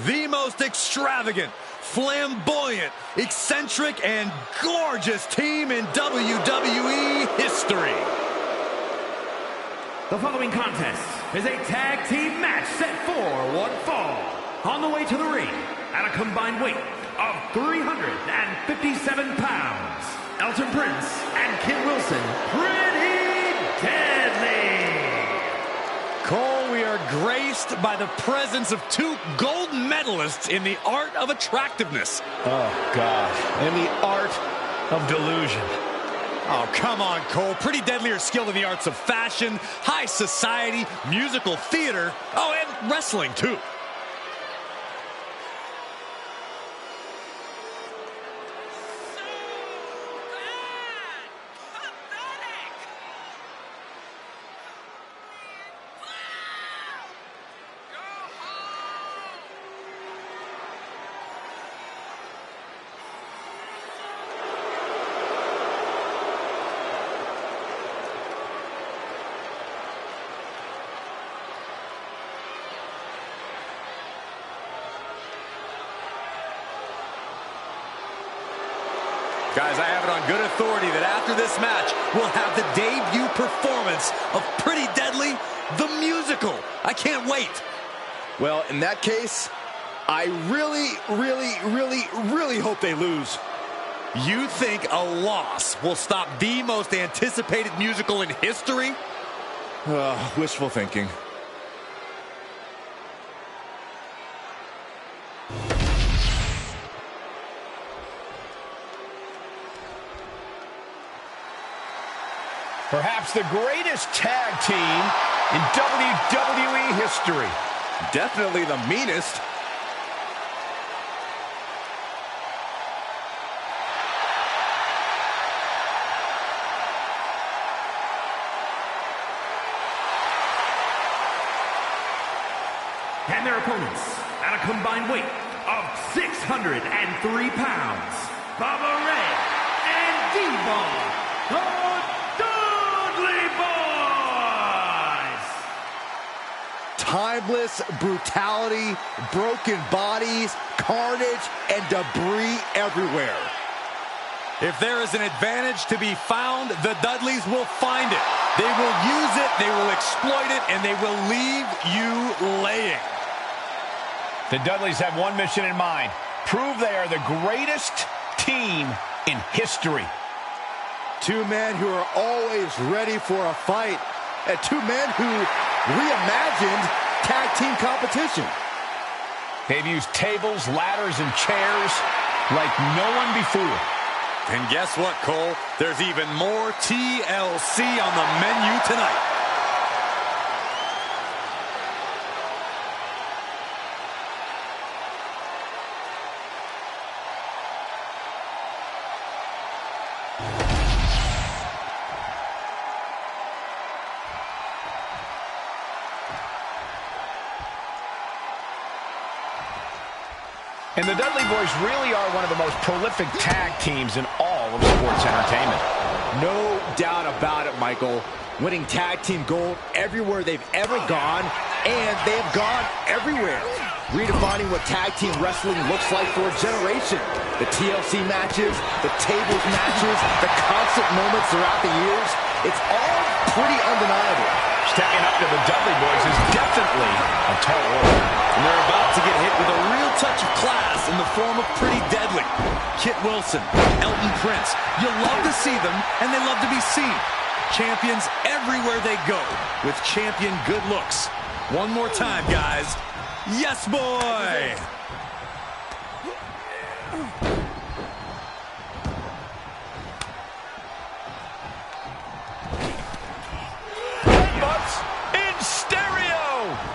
The most extravagant, flamboyant, eccentric, and gorgeous team in WWE history. The following contest is a tag team match set for one fall. On the way to the ring, at a combined weight of 357 pounds, Elton Prince and Kit Wilson, Pretty Deadly. Cole, we are graced by the presence of two gold medalists in the art of attractiveness. Oh, God. And the art of delusion. Oh, come on, Cole. Pretty Deadly are skilled in the arts of fashion, high society, musical theater, oh, and wrestling, too. Guys, I have it on good authority that after this match, we'll have the debut performance of Pretty Deadly, the musical. I can't wait. Well, in that case, I really hope they lose. You think a loss will stop the most anticipated musical in history? Wishful thinking. Perhaps the greatest tag team in WWE history. Definitely the meanest. And their opponents, at a combined weight of 603 pounds, Baba Ray and D-Ball, the Dudley Boys! Timeless brutality, broken bodies, carnage, and debris everywhere. If there is an advantage to be found, the Dudleys will find it. They will use it, they will exploit it, and they will leave you laying. The Dudleys have one mission in mind: prove they are the greatest team in history. Two men who are always ready for a fight, and two men who reimagined tag team competition. They've used tables, ladders, and chairs like no one before. And guess what, Cole? There's even more TLC on the menu tonight. And the Dudley Boys really are one of the most prolific tag teams in all of sports entertainment. No doubt about it, Michael. Winning tag team gold everywhere they've ever gone, and they've gone everywhere. Redefining what tag team wrestling looks like for a generation. The TLC matches, the tables matches, the constant moments throughout the years, it's all pretty undeniable. Stepping up to the Dudley Boys is definitely a tall order. And they're about to get hit with a real touch of class in the form of Pretty Deadly. Kit Wilson, Elton Prince. You love to see them, and they love to be seen. Champions everywhere they go, with champion good looks. One more time, guys. Yes, boy!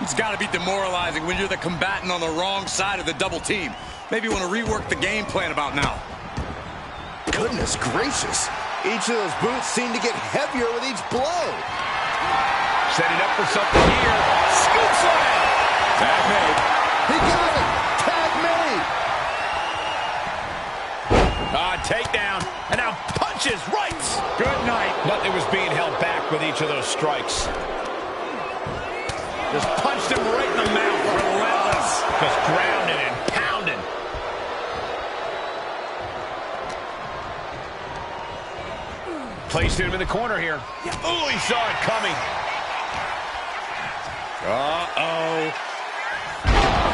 It's got to be demoralizing when you're the combatant on the wrong side of the double team. Maybe you want to rework the game plan about now. Goodness gracious. Each of those boots seem to get heavier with each blow. Setting up for something here. Scoop slam. Tag made. He got it. Tag made. Takedown. And now punches right. Good night. Nothing was being held back with each of those strikes. Just punched him right in the mouth. Relentless. Just grounded and pounded. Placing him in the corner here. Oh, he saw it coming. Uh-oh.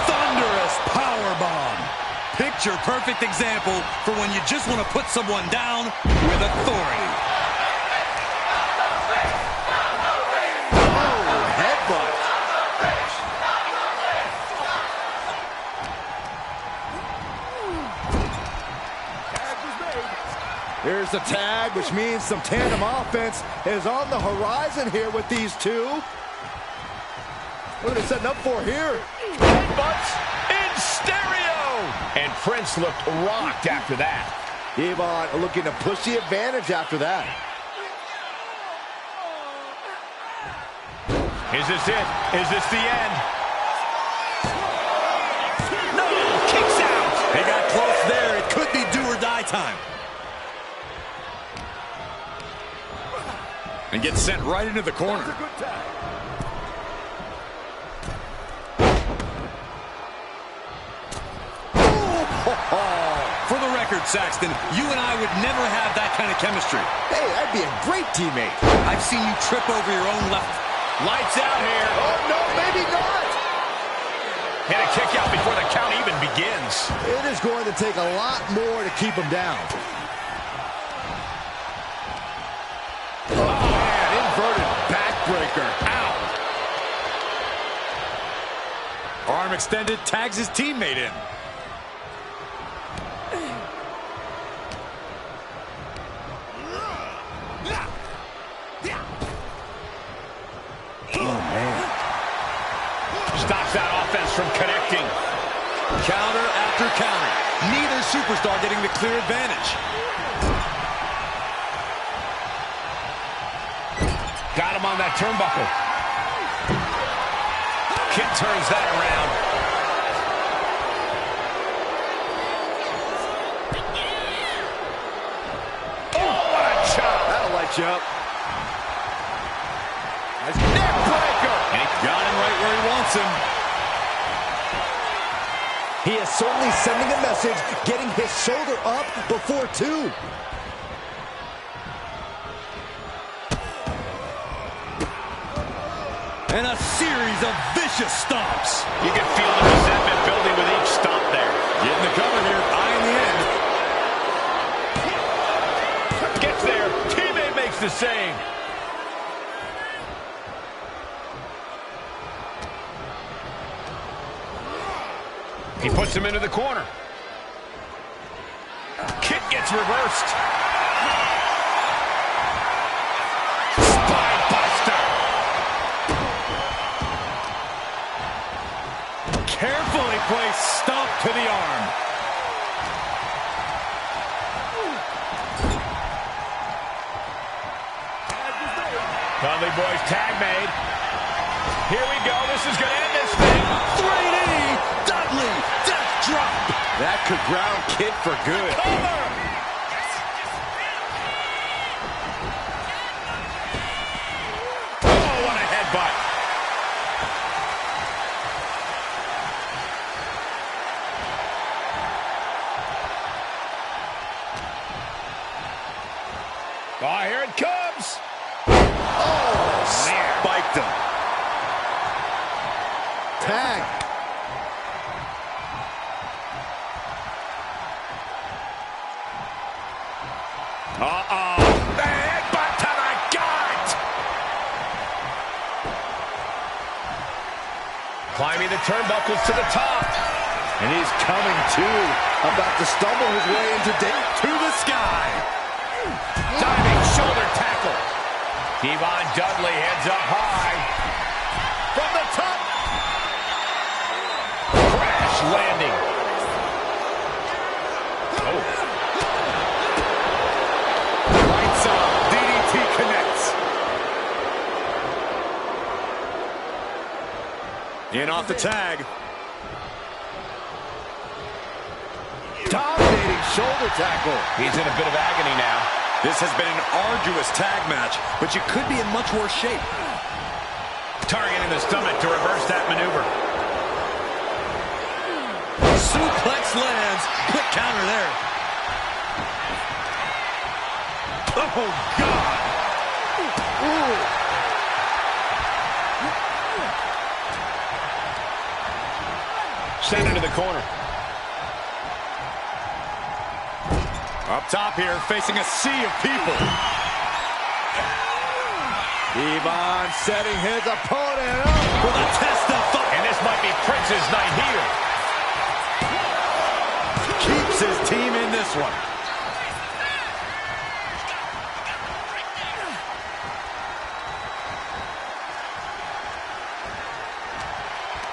Thunderous powerbomb. Picture-perfect example for when you just want to put someone down with authority. Oh, headbutt. Here's the tag, which means some tandem offense is on the horizon here with these two. What are they setting up for here? Headbutts in stereo. And Prince looked rocked after that. Devon looking to push the advantage after that. Is this it? Is this the end? No, kicks out. They got close there. It could be do or die time. And gets sent right into the corner. For the record, Saxton, you and I would never have that kind of chemistry. Hey, I'd be a great teammate. I've seen you trip over your own left. Lights out here. Oh, no, maybe not. And a kick out before the count even begins. It is going to take a lot more to keep him down. Oh, man, inverted backbreaker. Ow. Arm extended, tags his teammate in. Oh, man. Stops that offense from connecting. Counter after counter. Neither superstar getting the clear advantage. Got him on that turnbuckle. Kid turns that around. Oh, what a chop. That'll light you up. Neck breaker. And he got him right where he wants him. He is certainly sending a message, getting his shoulder up before two. And a series of vicious stomps. You can feel the resentment building with each stomp there. Getting the cover here, eyeing the end. Gets there. Teammate makes the save. He puts him into the corner. Kick gets reversed. Spine buster. Carefully placed stomp to the arm. Dudley Boys tag made. Here we go. This is going to end this thing. 3D Dudley death drop. That could ground Kid for good. Cover. Oh, what a headbutt. Oh, here it comes. Oh, Spiked him. tag. Uh-oh. The headbutt to the gut. Climbing the turnbuckles to the top. And he's coming to. About to stumble his way into To the sky. Diving shoulder tackle. Devon Dudley heads up high. From the top. Crash landing. Oh. Lights up. DDT connects. In off the tag. dominating shoulder tackle. He's in a bit of agony now. This has been an arduous tag match, but you could be in much worse shape. Targeting the stomach to reverse that maneuver. Suplex lands. Quick counter there. Oh, God. Ooh. Sent into the corner. Up top here, facing a sea of people. Devon setting his opponent up for the test of fire. And this might be Prince's night here. Keeps his team in this one.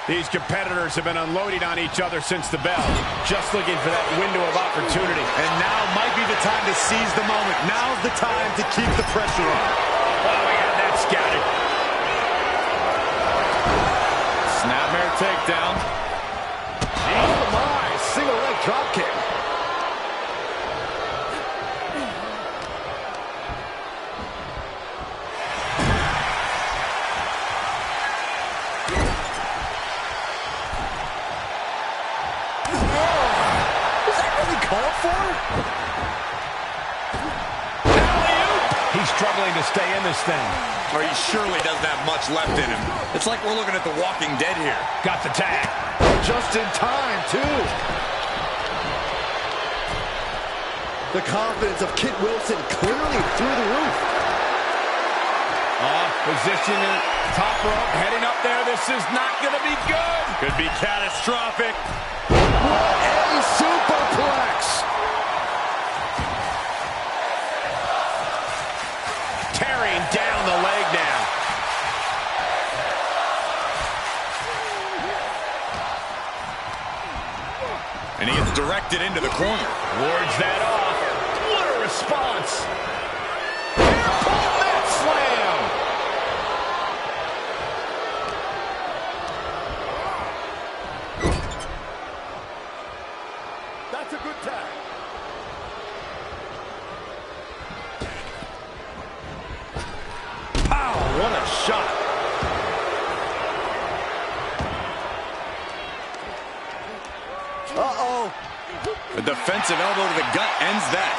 These competitors have been unloading on each other since the bell. Just looking for that window of opportunity. And now might be the time to seize the moment. Now's the time to keep the pressure on. Oh, we got that scouted. Snapmare takedown. Oh my, single leg drop kick. He's struggling to stay in this thing. Or he surely doesn't have much left in him. It's like we're looking at The Walking Dead here. Got the tag. Just in time, too. The confidence of Kit Wilson clearly through the roof. Position in top rope, heading up there. This is not going to be good. Could be catastrophic. What a superplex. Tearing down the leg now. And he gets directed into the corner. Wards that off. What a response. Mat slam. That's a good tag. What a shot. Uh-oh. A defensive elbow to the gut ends that.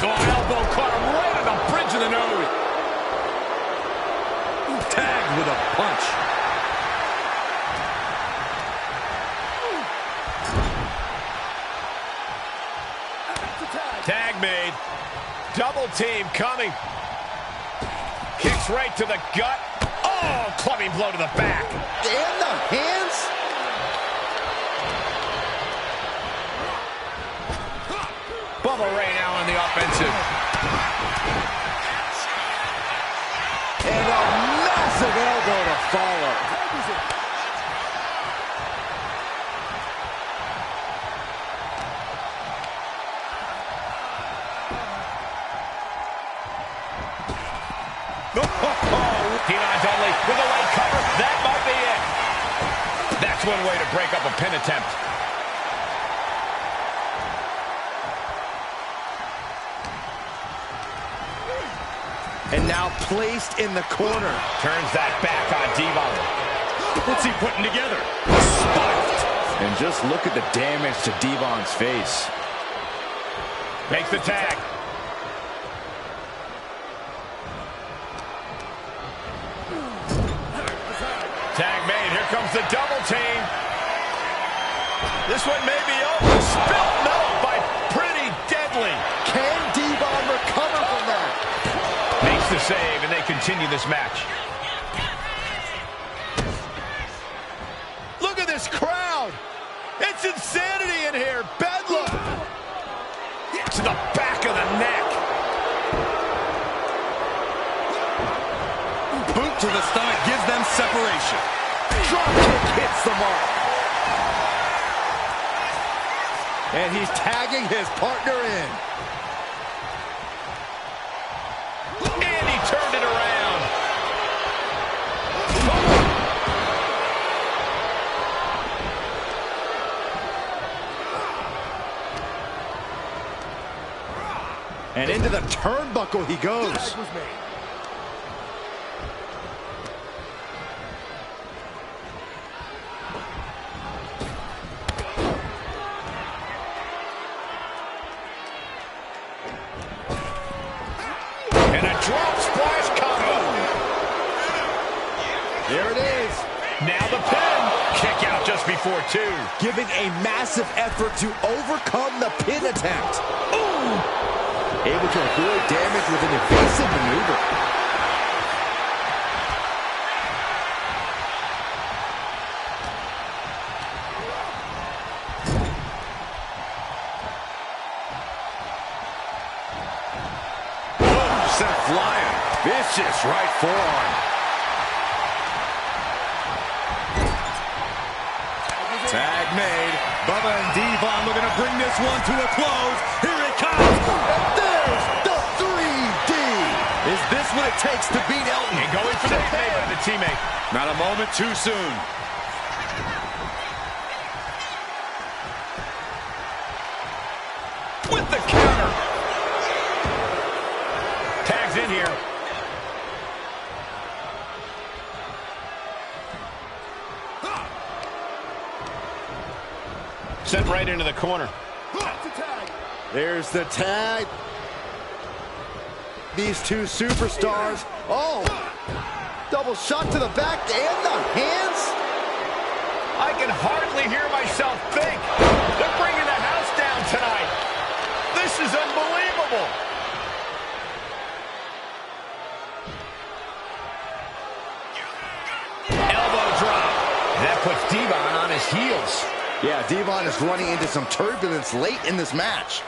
Elbow caught him right on the bridge of the nose. Tagged with a punch. Tag made. Double team coming. Kicks right to the gut. Oh, clubbing blow to the back. And the hands. Bubba Ray now on the offensive. And a massive elbow to follow. Keelan Dudley with a leg cover. That might be it. That's one way to break up a pin attempt. And now placed in the corner. Turns that back on Devon. What's he putting together? Spiked. And just look at the damage to Devon's face. Makes the tag. Tag made. Here comes the double team. This one may be over. Spilt milk by Pretty Deadly. Can Devon recover from that? Makes the save, and they continue this match. Look at this crowd. It's insanity in here. Bedlam. To the back of the neck. Boot to the stomach gives them separation. Drop kick hits the mark. And he's tagging his partner in. And he turned it around. And into the turnbuckle he goes. And a drop splash combo. There it is. Now the pin. Kick out just before 2. Giving a massive effort to overcome the pin attempt. Ooh! Able to avoid damage with an evasive maneuver. Boom, sent flying. Vicious right forearm. Tag made. Bubba and Devon looking to bring this one to a close. Here it comes. And there's the 3D. Is this what it takes to beat Elton? And going for the pin by the teammate. Not a moment too soon. With the counter. Tags in here. Sent right into the corner. There's the tag. These two superstars. Oh! Double shot to the back and the hands. I can hardly hear myself think. They're bringing the house down tonight. This is unbelievable. Elbow drop. That puts Devon on his heels. Yeah, Devon is running into some turbulence late in this match.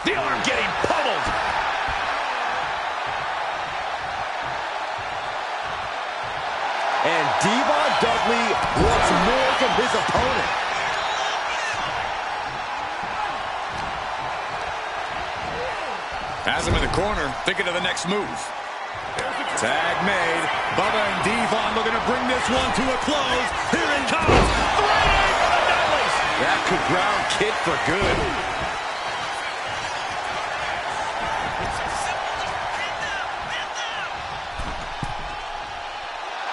The arm getting pummeled. And Devon Dudley wants more from his opponent. Has him in the corner, thinking of the next move. Tag made. Bubba and Devon looking to bring this one to a close. Here it comes. 3 for the Dudleys. That could ground Kid for good.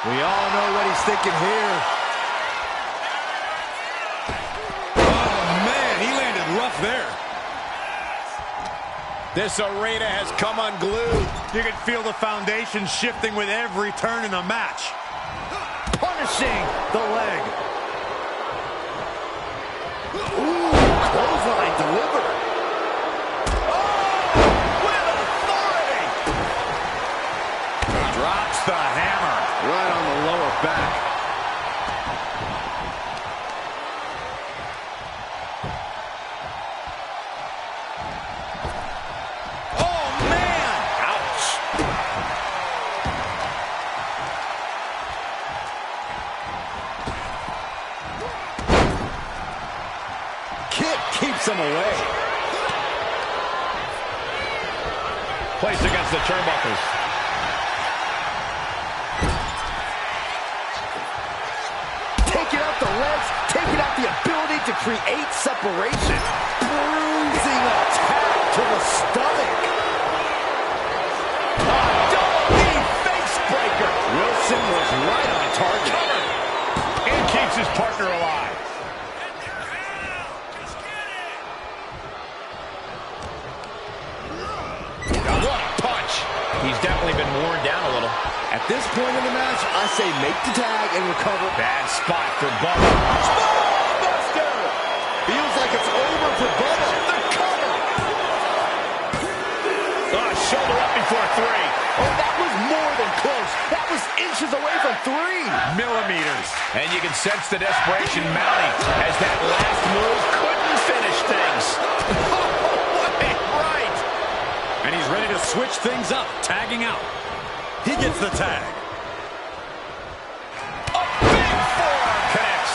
We all know what he's thinking here. Oh, man, he landed rough there. This arena has come unglued. You can feel the foundation shifting with every turn in the match. Punishing the leg. Ooh, clothesline delivered. Oh, with authority. Drops the hammer. Right on the lower back. Oh, man. Ouch. Kid keeps him away. Placed against the turnbuckles. Taking out the legs, taking out the ability to create separation. Bruising attack to the stomach. Double knee face breaker. Wilson was right on target. And keeps his partner alive. Now what a punch. He's definitely been worn down a little. At this point in the match, I say make the tag and recover. Bad spot for Bubba. Buster! Feels like it's over for Bubba. The cover. Shoulder up before 3. Oh, that was more than close. That was inches away from 3 millimeters. And you can sense the desperation mounting as that last move couldn't finish things. Right. And he's ready to switch things up, tagging out. He gets the tag. A big forearm connects.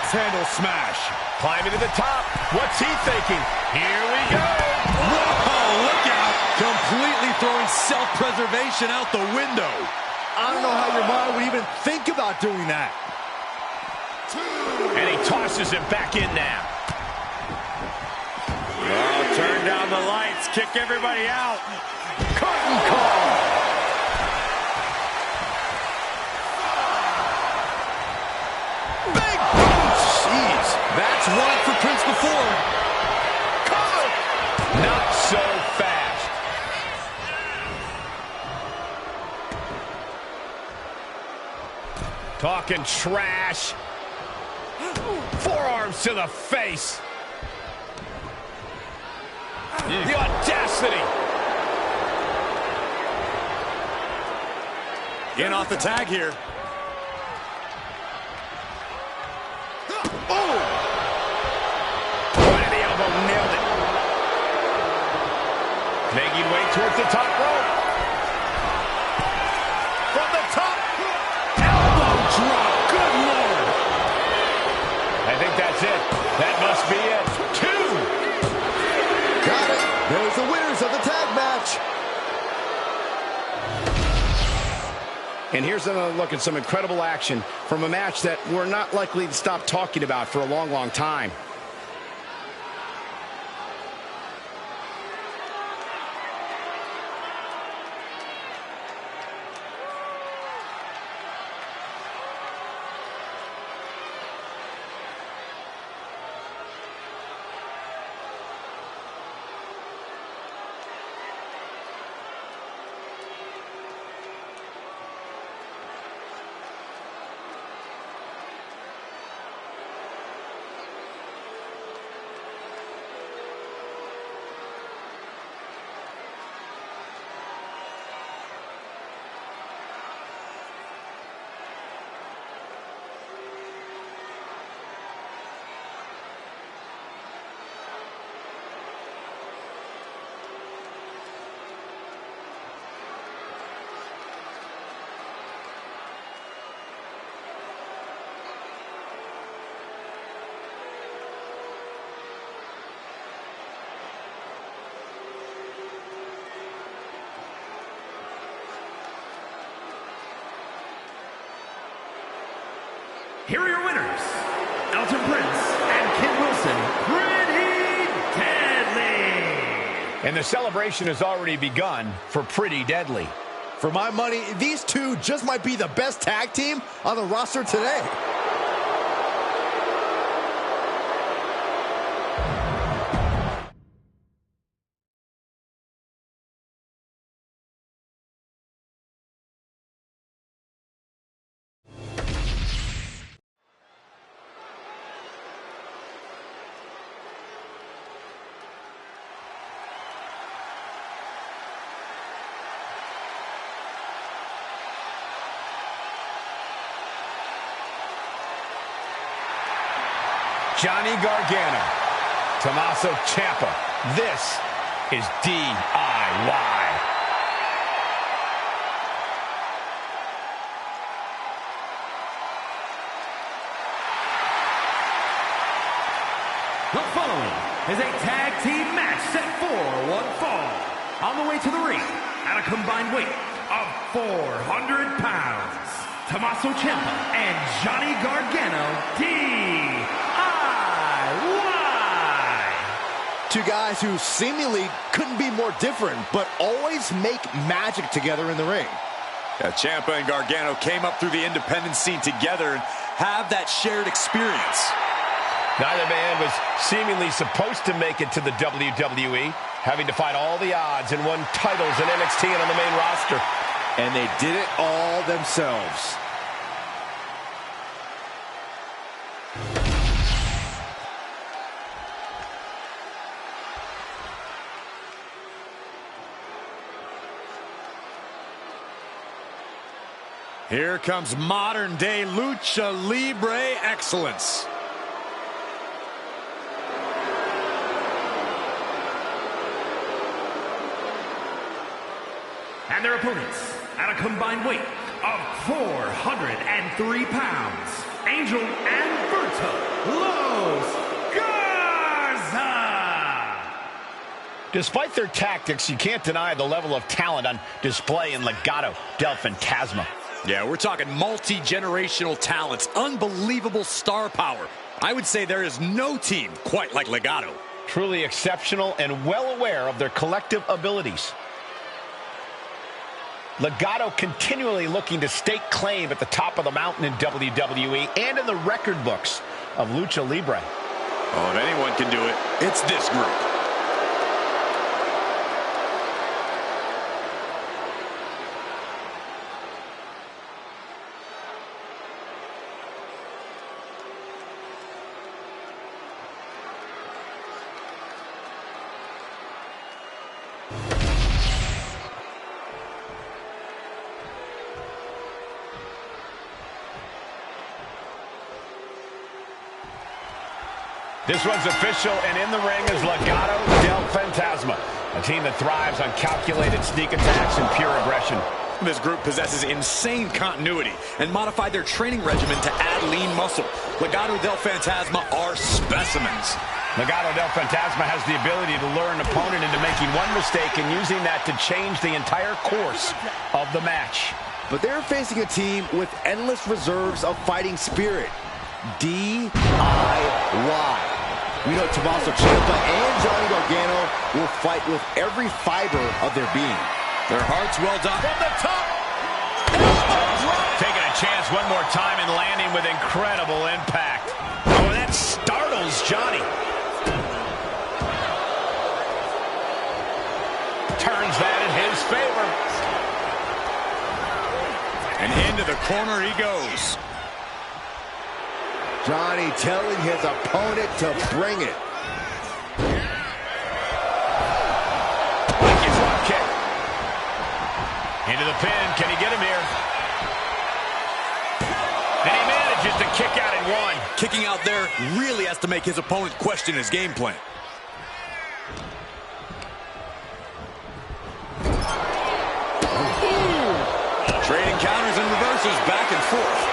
axe handle smash. Climbing to the top. What's he thinking? Here we go. Whoa, look out. Completely throwing self-preservation out the window. I don't know how your mind would even think about doing that. And he tosses him back in now. Oh, turn down the lights. Kick everybody out. Curtain call. Big boot. Jeez. That's one for Prince before. Cover. Not so fast. Talking trash. Forearms to the face. The audacity. In off the tag here. Oh! Right at the elbow, nailed it. Making way towards the top rope. From the top. Elbow drop. Good Lord. I think that's it. That must be it. 2. Got it. There's the winners of the tag match. And here's another look at some incredible action from a match that we're not likely to stop talking about for a long, long time. Here are your winners, Elton Prince and Kid Wilson, Pretty Deadly. And the celebration has already begun for Pretty Deadly. For my money, these two just might be the best tag team on the roster today. Johnny Gargano, Tommaso Ciampa. This is DIY. The following is a tag team match set for one fall. On the way to the ring, at a combined weight of 400 pounds, Tommaso Ciampa and Johnny Gargano, DIY. Two guys who seemingly couldn't be more different, but always make magic together in the ring. Yeah, Ciampa and Gargano came up through the independent scene together and have that shared experience. Neither man was seemingly supposed to make it to the WWE, having to fight all the odds and won titles in NXT and on the main roster. And they did it all themselves. Here comes modern-day Lucha Libre excellence. And their opponents, at a combined weight of 403 pounds, Angel and Berto, Los Garza! Despite their tactics, you can't deny the level of talent on display in Legado del Fantasma. Yeah, we're talking multi-generational talents, unbelievable star power. I would say there is no team quite like Legado. Truly exceptional and well aware of their collective abilities. Legado continually looking to stake claim at the top of the mountain in WWE and in the record books of Lucha Libre. Oh, if anyone can do it, it's this group. This one's official, and in the ring is Legado del Fantasma, a team that thrives on calculated sneak attacks and pure aggression. This group possesses insane continuity and modified their training regimen to add lean muscle. Legado del Fantasma are specimens. Legado del Fantasma has the ability to lure an opponent into making one mistake and using that to change the entire course of the match. But they're facing a team with endless reserves of fighting spirit. DIY. We know Tommaso Ciampa and Johnny Gargano will fight with every fiber of their being. Their hearts well done. From the top. Taking a chance one more time and landing with incredible impact. Oh, that startles Johnny. Turns that in his favor. And into the corner he goes. Johnny telling his opponent to bring it. Drop kick. Into the pin. Can he get him here? And he manages to kick out in one. Kicking out there really has to make his opponent question his game plan. Trading counters and reversals back and forth.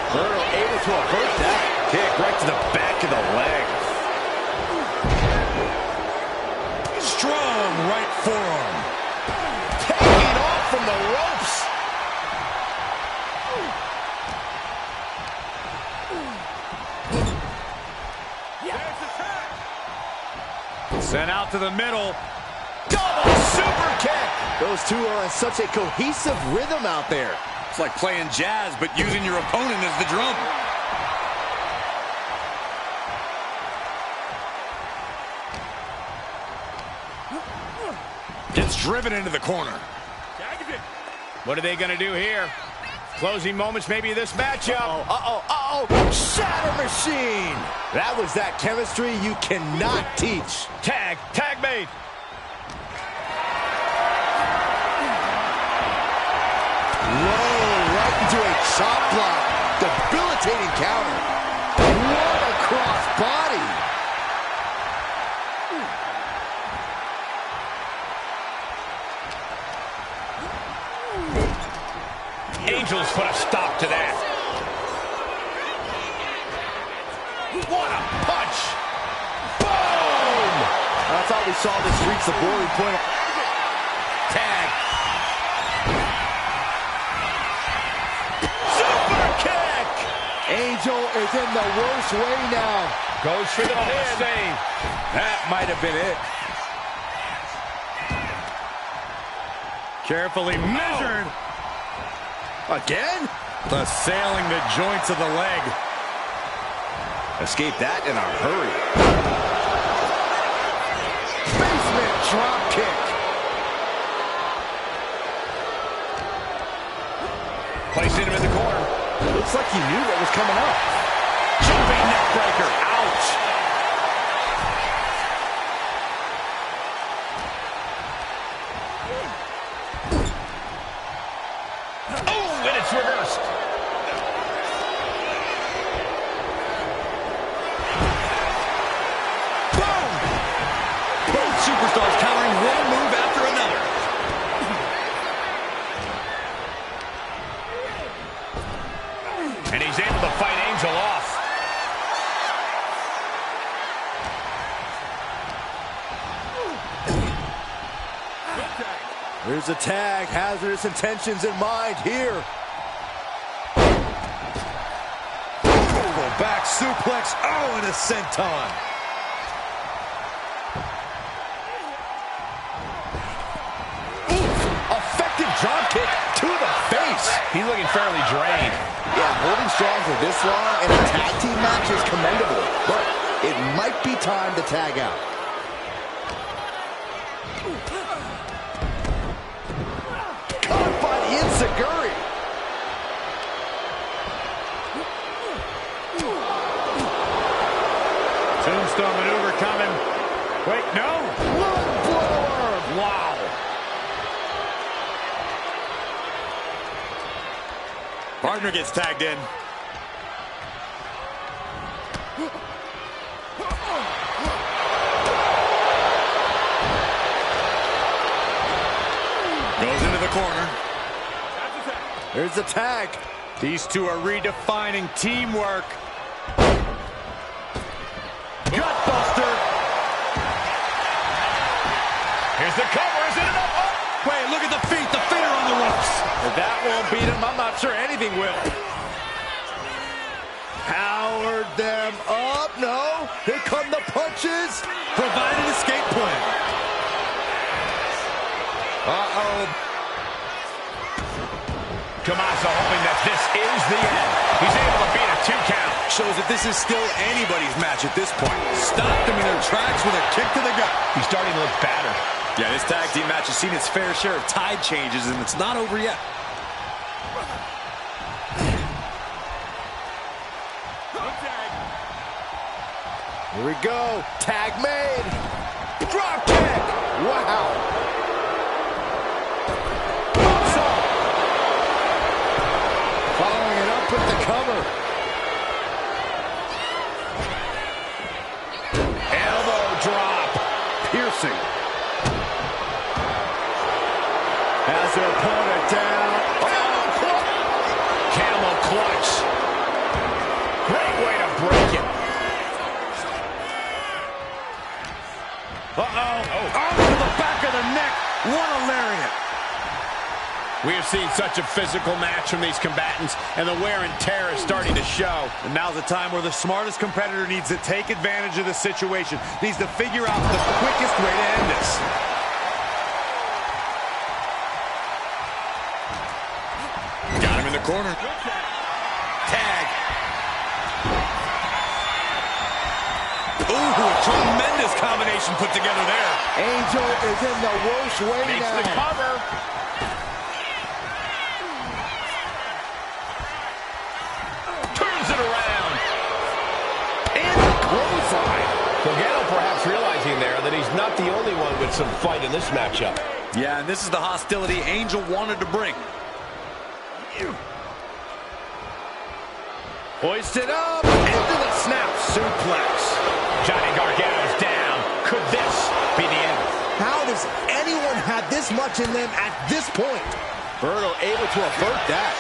Burrow able to avert that. Kick right to the back of the leg. Strong right forearm. Taking off from the ropes. Sent out to the middle. Double super kick. Those two are in such a cohesive rhythm out there. It's like playing jazz, but using your opponent as the drum. Gets driven into the corner. What are they going to do here? Closing moments maybe of this matchup. Shatter Machine. That was that chemistry you cannot teach. Tag made. Whoa, right into a chop block. Debilitating counter. What a cross body. Angels put a stop to that. What a punch. Boom. I thought we saw this reach the boiling point. Tag. Angel is in the worst way now. Goes for the pin. Save. That might have been it. Carefully measured. Again? Assailing the joints of the leg. Escape that in a hurry. Basement drop kick. Placing him in the corner. Looks like he knew what was coming up. Jumping neck breaker. Ouch. Oh, and it's reversed. Boom! Both superstars countering one move after another. And he's able to fight Angel off. There's a tag, hazardous intentions in mind here. Back suplex, oh, and a senton. Effective dropkick to the face. He's looking fairly drained. Yeah, holding strong for this long in a tag team match is commendable, but it might be time to tag out. Caught by the enziguri. Tombstone maneuver coming. Wait, no. Lung blower. Wow. Partner gets tagged in. Goes into the corner. There's the tag. These two are redefining teamwork. Gutbuster. Here's the cover. Is it enough? Oh. Wait, look at the feet. The feet are on the ropes. If that won't beat him, I'm not sure anything will. Powered them up. No. Here come the punches. Provide an escape plan. Uh-oh. Tommaso hoping that this is the end. He's able to beat a 2 count. Shows that this is still anybody's match at this point. Stopped them in their tracks with a kick to the gut. He's starting to look battered. Yeah, this tag team match has seen its fair share of tide changes, and it's not over yet. Here we go. Tag made. Drop kick. Wow. Following it up with the cover. Elbow drop. Piercing. Has their opponent down. Oh, Camel clutch. Great way to break it. Arm to the back of the neck. What a lariat. We have seen such a physical match from these combatants, and the wear and tear is starting to show. And now's the time where the smartest competitor needs to take advantage of the situation. Needs to figure out the quickest way to end this. Got him in the corner. Tag. Ooh, a tremendous combination put together there. Angel is in the worst way Makes now. the cover. Turns it around. And the clothesline. Gargano perhaps realizing there that he's not the only one with some fight in this matchup. Yeah, and this is the hostility Angel wanted to bring. Hoisted up into the snap suplex. Johnny Gargano's down. Could this be the end? How does anyone have this much in them at this point? Berto able to avert that.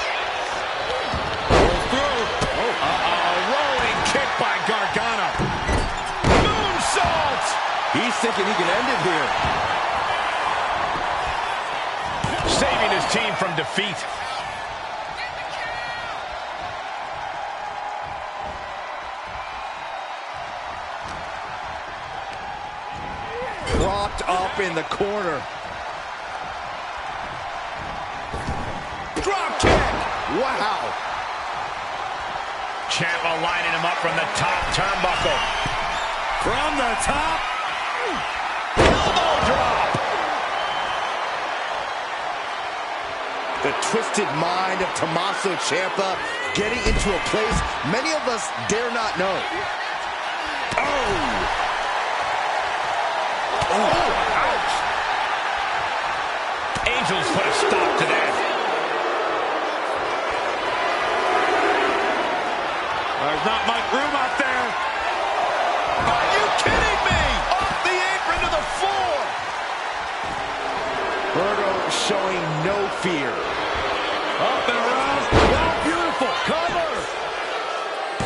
Rolls through. Rolling kick by Gargano. Moonsault! He's thinking he can end it here. Saving his team from defeat. Propped up in the corner. Drop kick! Wow! Ciampa lining him up from the top turnbuckle. From the top. Elbow drop! The twisted mind of Tommaso Ciampa getting into a place many of us dare not know. Oh! Oh, ouch! Angels put a stop to that. There's not much room out there. Are you kidding me? Off the apron to the floor. Berto showing no fear. Up and around. Oh, beautiful. Cover.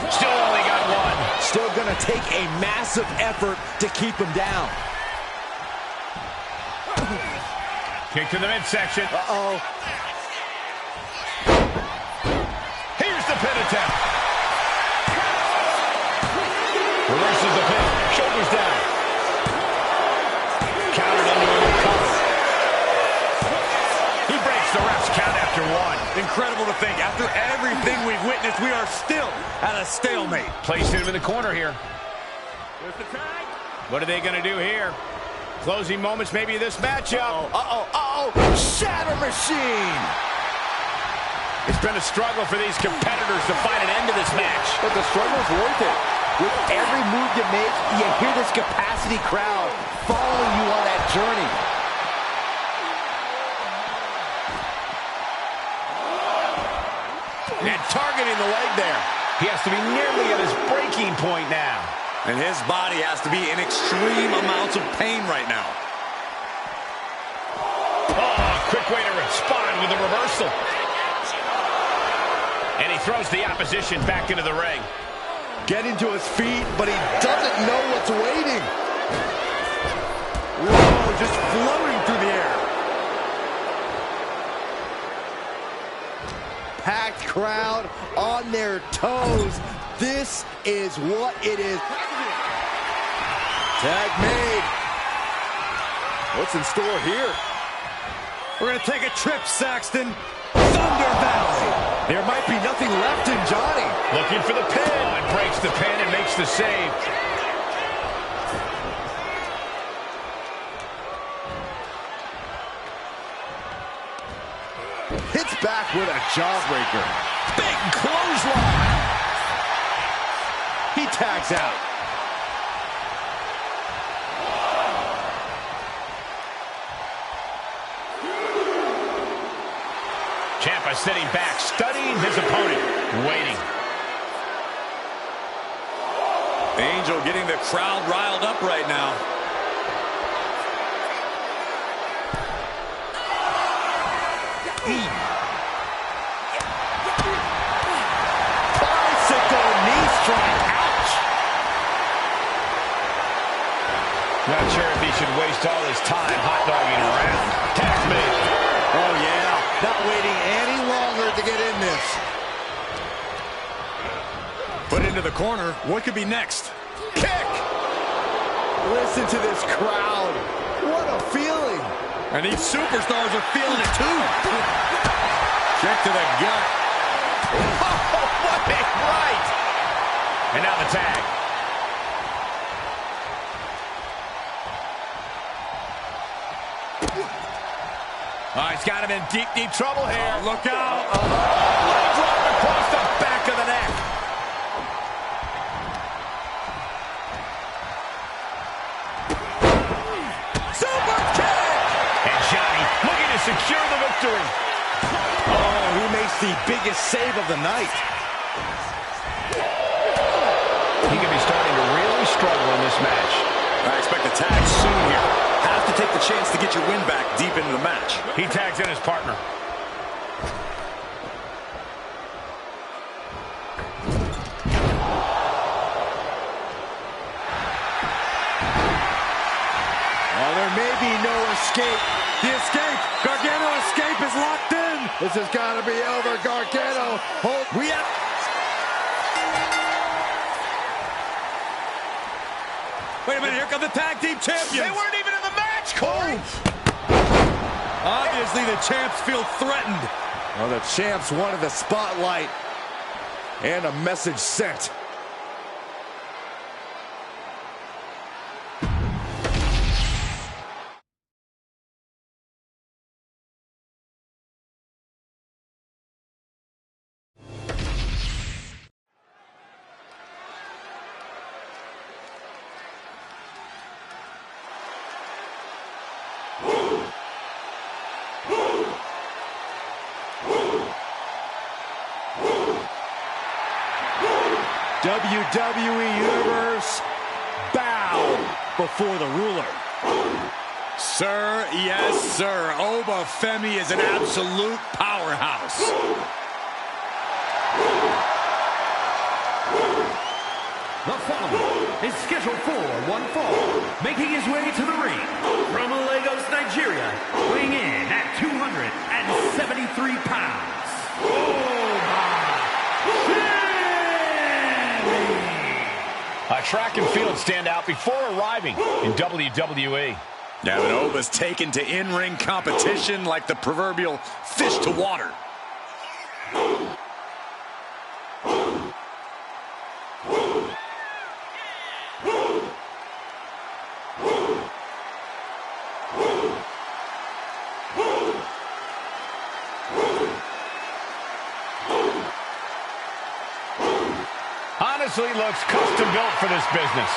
Still only got one. Still gonna take a massive effort to keep him down. Kick to the midsection. Uh-oh. Here's the pin attempt. Reverses the pin. Shoulders down. Countered into a new cover. He breaks the ref's count after one. Incredible to think, after everything we've witnessed, we are still at a stalemate. Placing him in the corner here. What are they going to do here? Closing moments maybe of this matchup. Shatter machine. It's been a struggle for these competitors to find an end to this match. But the struggle's worth it. With every move you make, you hear this capacity crowd following you on that journey. And targeting the leg there. He has to be nearly at his breaking point now. And his body has to be in extreme amounts of pain right now. Oh, quick way to respond with a reversal. And he throws the opposition back into the ring. Getting to his feet, but he doesn't know what's waiting. Whoa, just floating through the air. Packed crowd on their toes. This is what it is. Tag made. What's in store here? We're going to take a trip, Saxton. Thunder Valley. There might be nothing left in Johnny. Looking for the pin. And breaks the pin and makes the save. Hits back with a jawbreaker. Big clothesline. He tags out. Ciampa sitting back, studying his opponent, waiting. Angel getting the crowd riled up right now. Bicycle knee strike. Ouch. Not sure if he should waste all his time hot-dogging around. Tag made. Oh, yeah. Not waiting any longer to get in this. Put into the corner. What could be next? Kick! Listen to this crowd. What a feeling. And these superstars are feeling it too. Kick to the gut. Oh, what a right! And now the tag. Oh, he's got him in deep, deep trouble here. Look out. Leg drop across the back of the neck. Super kick. And Johnny looking to secure the victory. Oh, he makes the biggest save of the night. He could be starting to really struggle in this match. I expect a tag soon here. Have to take the chance to get your win back deep into the match. He tags in his partner. Oh, there may be no escape. The escape. Gargano escape is locked in. This has got to be over. Gargano. Hold. We have... Wait a minute, here come the tag team champions. They weren't even in the match, Cole. Obviously, the champs feel threatened. Well, the champs wanted the spotlight and a message sent. WWE Universe, bow before the ruler. Sir, yes, sir. Oba Femi is an absolute powerhouse. The following is scheduled for one fall, making his way to the ring from Lagos, Nigeria, weighing in 93 pounds. A track and field standout before arriving in WWE. Now, Oba's taken to in-ring competition like the proverbial fish to water. Honestly, looks custom built for this business.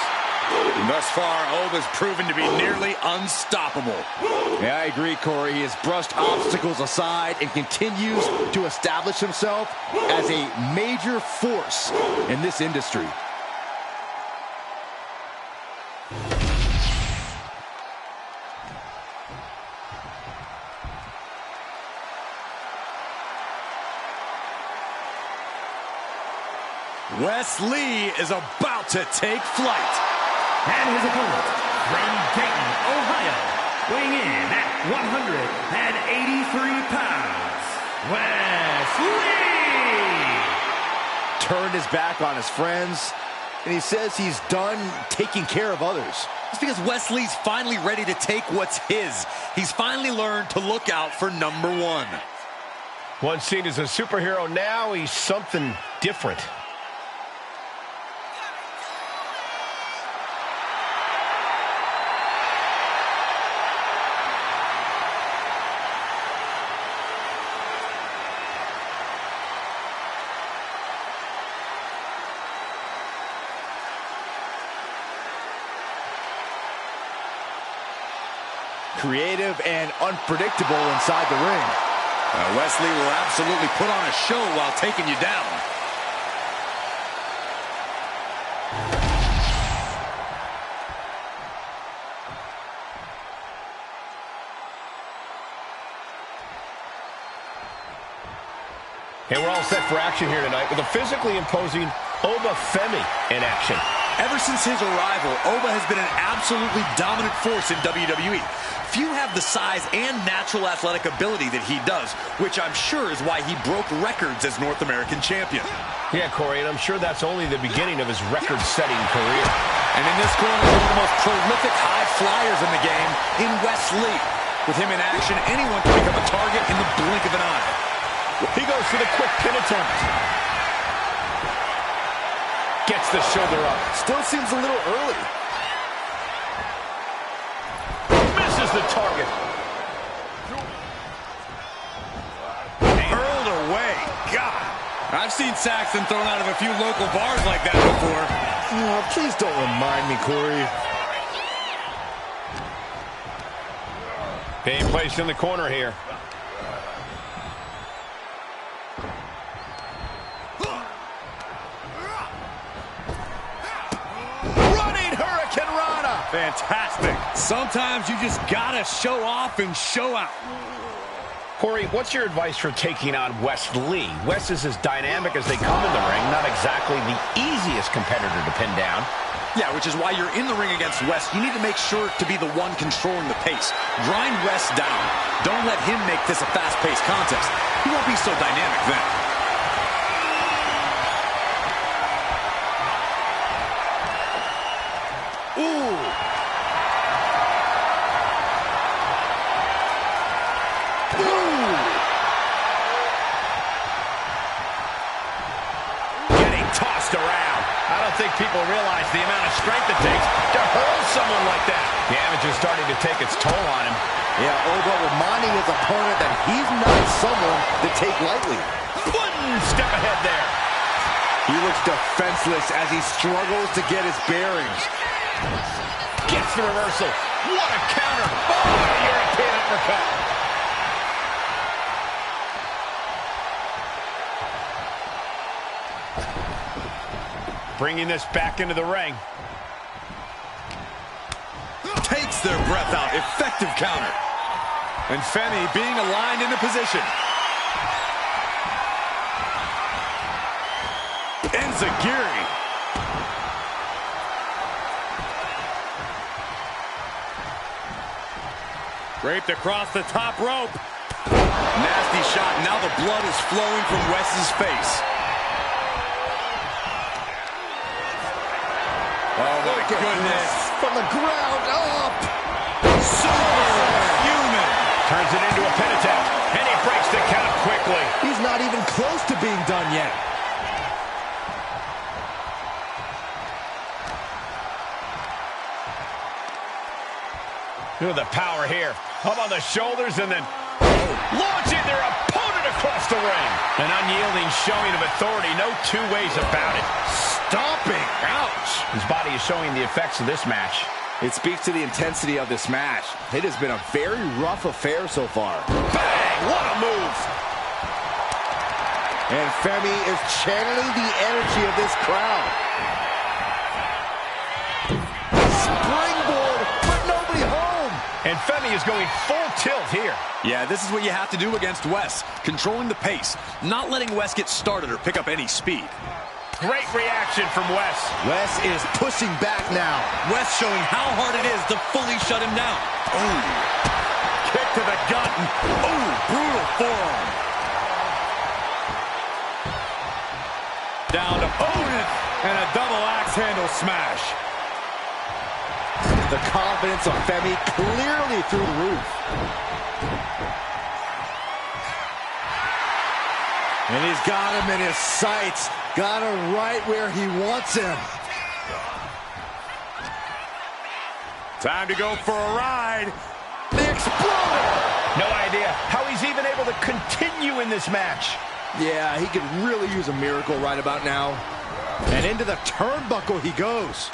Thus far, Oba's proven to be nearly unstoppable. Yeah, I agree, Corey. He has brushed obstacles aside and continues to establish himself as a major force in this industry. Wes Lee is about to take flight. And his opponent, from Dayton, Ohio, weighing in at 183 pounds, Wes Lee! Turned his back on his friends, and he says he's done taking care of others. It's because Wes Lee's finally ready to take what's his. He's finally learned to look out for number one. Once seen as a superhero, now he's something different. Creative and unpredictable inside the ring. Wes Lee will absolutely put on a show while taking you down. And we're all set for action here tonight with a physically imposing Oba Femi in action. Ever since his arrival, Oba has been an absolutely dominant force in WWE. Few have the size and natural athletic ability that he does, which I'm sure is why he broke records as North American champion. Yeah, Corey, and I'm sure that's only the beginning of his record-setting career. And in this corner, one of the most prolific high flyers in the game in Wes Lee. With him in action, anyone can become a target in the blink of an eye. He goes for the quick pin attempt. Gets the shoulder up. Still seems a little early. Misses the target. Hurled away. God. I've seen Saxton thrown out of a few local bars like that before. Oh, please don't remind me, Corey. Being placed in the corner here. Fantastic. Sometimes you just gotta show off and show out. Corey, what's your advice for taking on Wes Lee? Wes is as dynamic as they come in the ring, not exactly the easiest competitor to pin down. Yeah, which is why you're in the ring against Wes. You need to make sure to be the one controlling the pace. Grind Wes down. Don't let him make this a fast-paced contest. He won't be so dynamic then. Ooh. Tossed around. I don't think people realize the amount of strength it takes to hurl someone like that. Damage is starting to take its toll on him. Yeah, Oba reminding his opponent that he's not someone to take lightly. One step ahead there. He looks defenseless as he struggles to get his bearings. Gets the reversal. What a counter. Oh, European uppercut. Bringing this back into the ring. Takes their breath out. Effective counter. And Femi being aligned into position. Enziguri. Draped across the top rope. Nasty shot. Now the blood is flowing from Wes's face. Oh, my goodness. From the ground up. Superhuman. Turns it into a pin attempt, and he breaks the count quickly. He's not even close to being done yet. Look at the power here. Up on the shoulders and then launching their opponent across the ring. An unyielding showing of authority. No two ways about it. Stomping. Ouch. His body is showing the effects of this match. It speaks to the intensity of this match. It has been a very rough affair so far. Bang! What a move! And Femi is channeling the energy of this crowd. Springboard, but nobody home. And Femi is going full tilt here. Yeah, this is what you have to do against Wes. Controlling the pace. Not letting Wes get started or pick up any speed. Great reaction from Wes. Wes is pushing back now. Wes showing how hard it is to fully shut him down. Oh, kick to the gut. Oh, brutal forearm. Down to opponent and a double axe handle smash. The confidence of Femi clearly through the roof. And he's got him in his sights. Got him right where he wants him. Time to go for a ride. The Exploder! No idea how he's even able to continue in this match. Yeah, he could really use a miracle right about now. And into the turnbuckle he goes.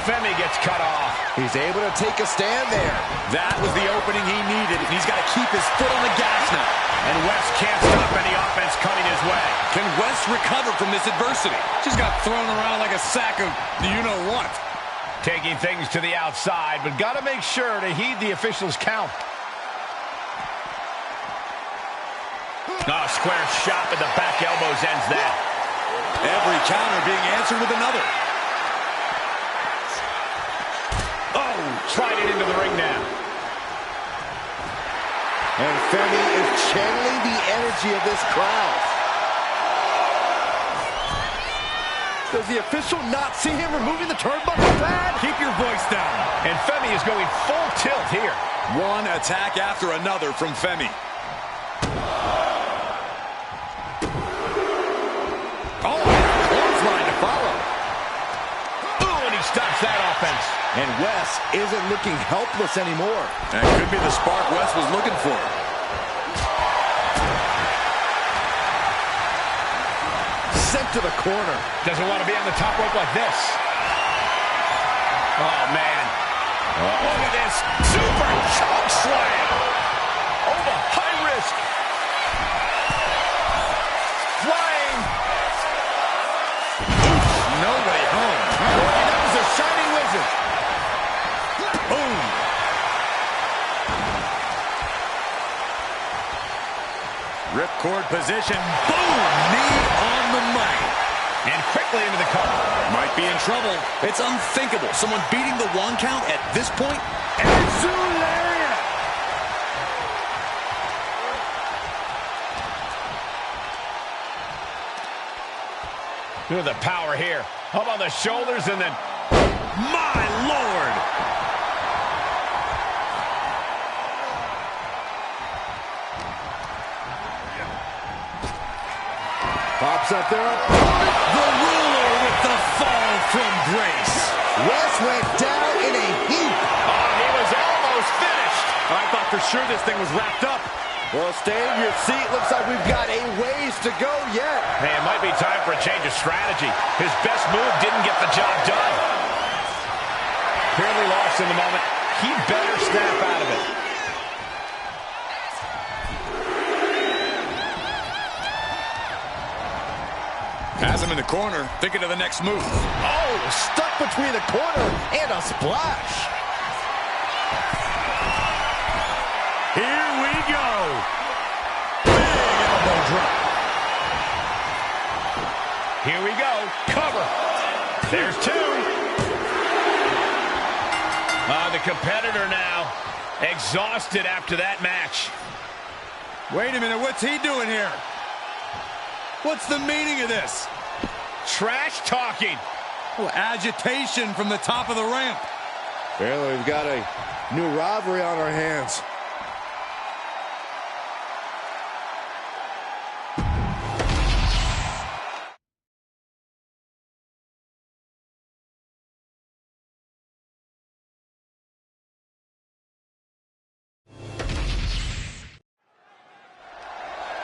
Femi gets cut off. He's able to take a stand there. That was the opening he needed, and he's got to keep his foot on the gas now. And Wes can't stop any offense coming his way. Can Wes recover from this adversity? Just got thrown around like a sack of you-know-what. Taking things to the outside, but got to make sure to heed the officials' count. Square shot with the back elbows ends that. Every counter being answered with another. Sliding into the ring now. And Femi is channeling the energy of this crowd. Does the official not see him removing the turnbuckle pad? Keep your voice down. And Femi is going full tilt here. One attack after another from Femi. Oh, clothesline to follow. Ooh, and he stops that offense. And Wes isn't looking helpless anymore. That could be the spark Wes was looking for. Sent to the corner. Doesn't want to be on the top rope like this. Oh, man. Look at this. Super choke slam. Oh, the high risk. Flying. Nobody home. Boy, that was a shining wizard. Boom. Ripcord position. Boom. Knee on the money. And quickly into the cover. Might be in trouble. It's unthinkable. Someone beating the 1 count at this point. And Zularia. Look at the power here. Up on the shoulders and then... My Lord! Pops up their opponent. The ruler with the fall from grace. Wes went down in a heap. Oh, he was almost finished. I thought for sure this thing was wrapped up. Well, stay in your seat. Looks like we've got a ways to go yet. Hey, it might be time for a change of strategy. His best move didn't get the job done. Clearly lost in the moment. He better snap out of it. Has him in the corner, thinking of the next move. Oh, stuck between the corner and a splash. Here we go. Big elbow drop. Here we go. Cover. There's 2. The competitor now Exhausted after that match. Wait a minute, what's he doing here? What's the meaning of this? Trash talking. Oh, agitation from the top of the ramp. Apparently we've got a new rivalry on our hands.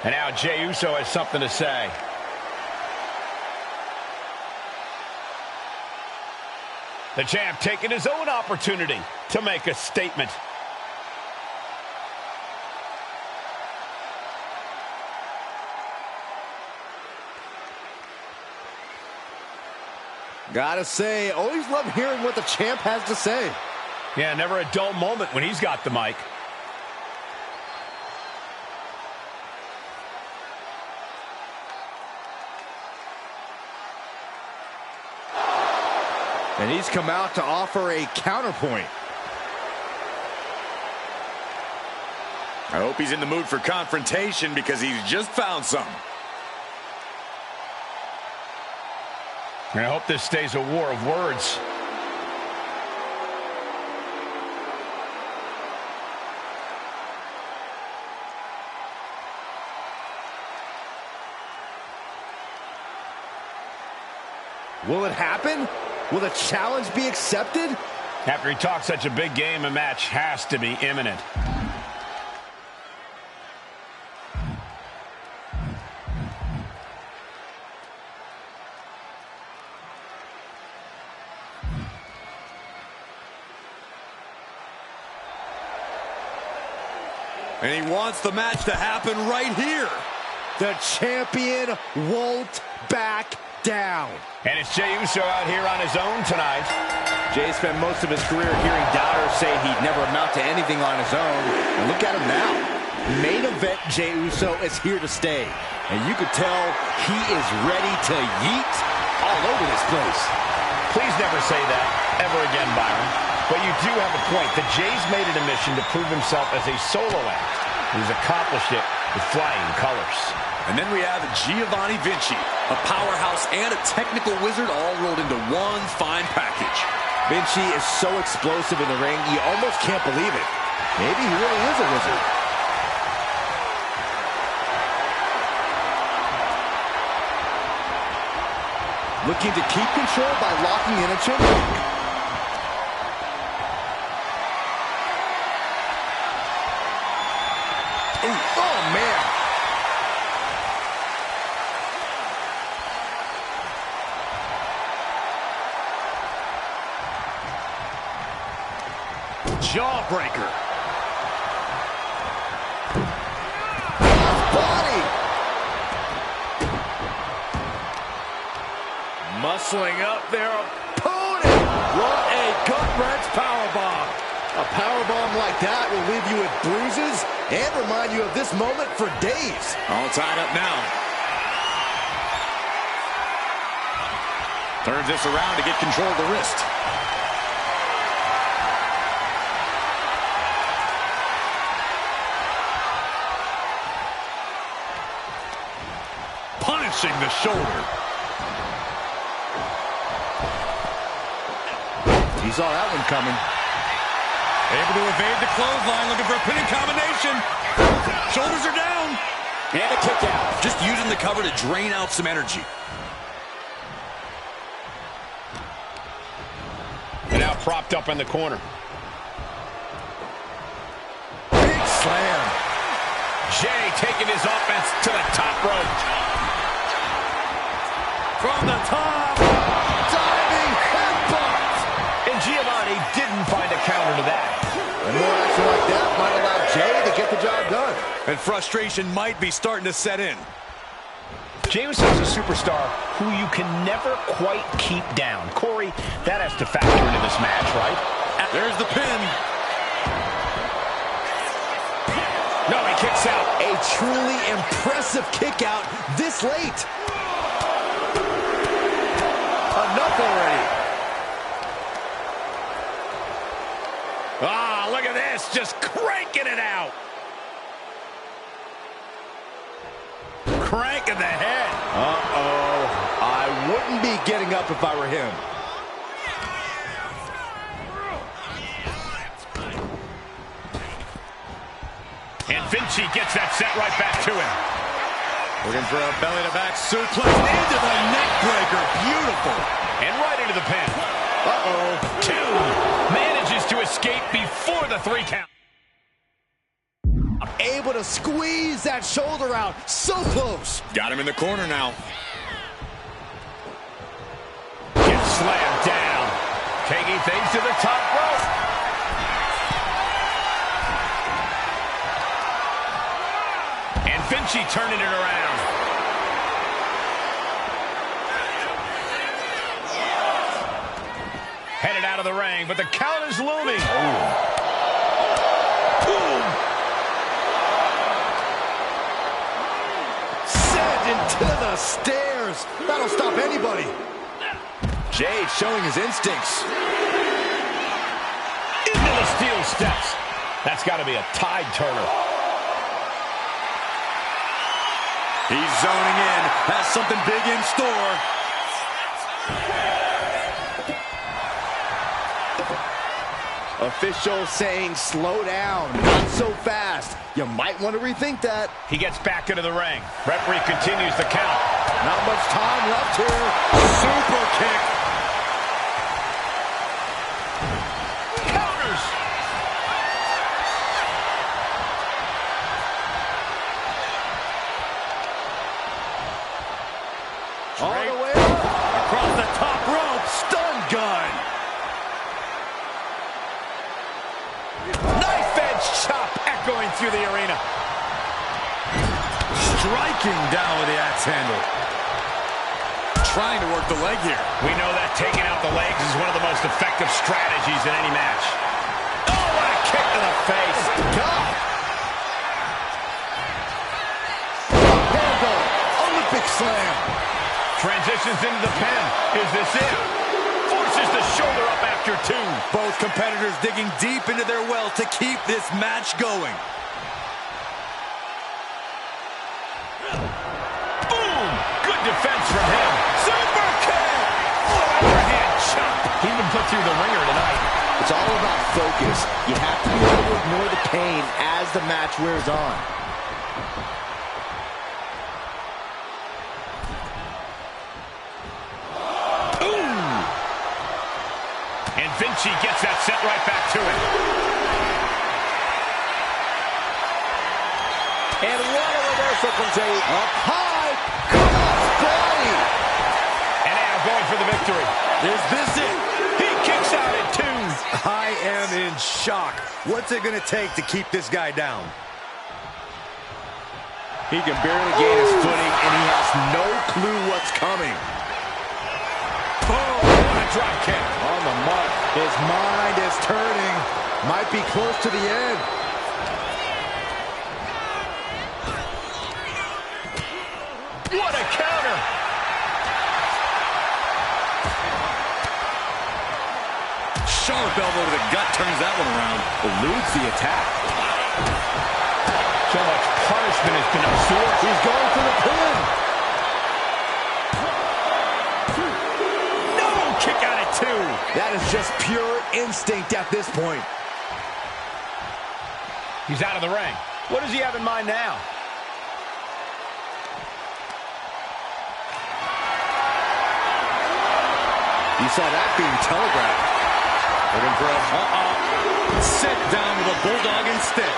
And now Jey Uso has something to say. The champ taking his own opportunity to make a statement. Gotta say, always love hearing what the champ has to say. Yeah, never a dull moment when he's got the mic. And he's come out to offer a counterpoint. I hope he's in the mood for confrontation because he's just found something. And I hope this stays a war of words. Will it happen? Will the challenge be accepted? After he talks such a big game, a match has to be imminent. And he wants the match to happen right here. The champion won't back down. And it's Jey Uso out here on his own tonight. Jey spent most of his career hearing doubters say he'd never amount to anything on his own. And look at him now. Main event Jey Uso is here to stay. And you could tell he is ready to yeet all over this place. Please never say that ever again, Byron. But you do have a point. The Jey's made it a mission to prove himself as a solo act. He's accomplished it with flying colors. And then we have Giovanni Vinci, a powerhouse and a technical wizard all rolled into one fine package. Vinci is so explosive in the ring, you almost can't believe it. Maybe he really is a wizard. Looking to keep control by locking in a chin lock. Oh, man. Jawbreaker. Body. Muscling up their opponent. What a gut-wrench powerbomb. A powerbomb like that will leave you with bruises and remind you of this moment for days. All tied up now. Turns this around to get control of the wrist. Punishing the shoulder. He saw that one coming. Able to evade the clothesline, looking for a pinning combination. Shoulders are down. And a kick out. Just using the cover to drain out some energy. And now propped up in the corner. Big slam. Jey taking his offense to the top rope. From the top. Diving headbutt. And Giovanni didn't find a counter to that. And more action like that might allow Jey to get the job done. And frustration might be starting to set in. Jey Uso is a superstar who you can never quite keep down. Corey, that has to factor into this match, right? There's the pin. No, he kicks out. A truly impressive kick out this late. Enough already. Ah, look at this. this, just cranking it out. Cranking the head. Uh-oh. I wouldn't be getting up if I were him. And Vinci gets that set right back to him. Looking for a belly-to-back suplex into the neck breaker. Beautiful. And right into the pin. Uh-oh. 2. Manages to escape before the 3 count. Able to squeeze that shoulder out. So close. Got him in the corner now. Gets slammed down. Taking things to the top rope. And Vinci turning it around. Headed out of the ring, but the count is looming. Boom. Into the stairs. That'll stop anybody. Jade showing his instincts. Into the steel steps. That's got to be a tide turner. He's zoning in. Has something big in store. Official saying slow down. Not so fast. You might want to rethink that. He gets back into the ring. Referee continues the count. Not much time left here. Super kick. Counters. All the way up. Across the top rope. Stun gun. Knife edge chop echoing through the arena. Striking down with the axe handle. Trying to work the leg here. We know that taking out the legs is one of the most effective strategies in any match. Oh, what a kick to the face. God. Handle. Olympic slam. Transitions into the pin. Is this it? Forces the shoulder up after 2. Both competitors digging deep into their well to keep this match going. Boom! Good defense from him. Super kick! Overhand chop. He's been put through the ringer tonight. It's all about focus. You have to be able to ignore the pain as the match wears on. And Vinci gets that set right back to him. And what a reversal from Jade. Up high. Cross body. And now going for the victory. Is this it? He kicks out at 2. I am in shock. What's it going to take to keep this guy down? He can barely gain his footing, and he has no clue what's coming. Boom! What a drop kick. On the mark. His mind is turning. Might be close to the end. What a counter! Sharp elbow to the gut turns that one around. Eludes the attack. So much punishment has been absorbed. He's going for the pin. No! Kick out at 2. That is just pure instinct at this point. He's out of the ring. What does he have in mind now? You saw that being telegraphed. Looking for a sit down with a bulldog and stick.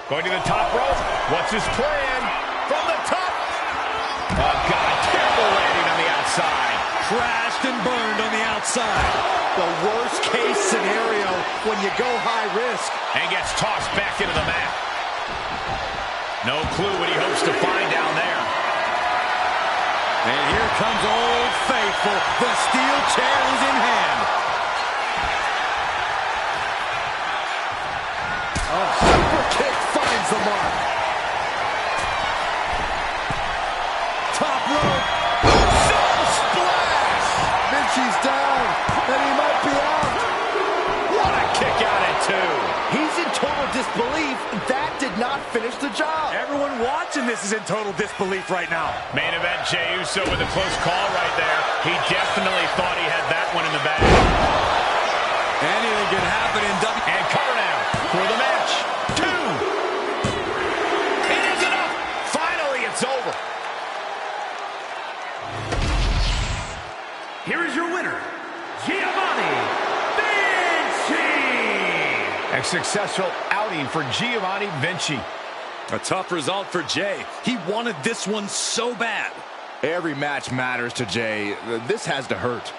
Going to the top rope. What's his plan? From the top. Oh, God. Terrible landing on the outside. Crashed and burned on the outside. The worst case scenario when you go high risk. And gets tossed back into the mat. No clue what he hopes to find down there. And here comes Old Faithful. The steel chair is in hand. Oh, super kick finds the mark. Top rope. is in total disbelief right now. Main event, Jey Uso with a close call right there. He definitely thought he had that one in the bag. Anything can happen in W. And cover now for the match. 2. It is enough. Finally, it's over. Here is your winner, Giovanni Vinci. A successful outing for Giovanni Vinci. A tough result for Jey. He wanted this one so bad. Every match matters to Jey. This has to hurt.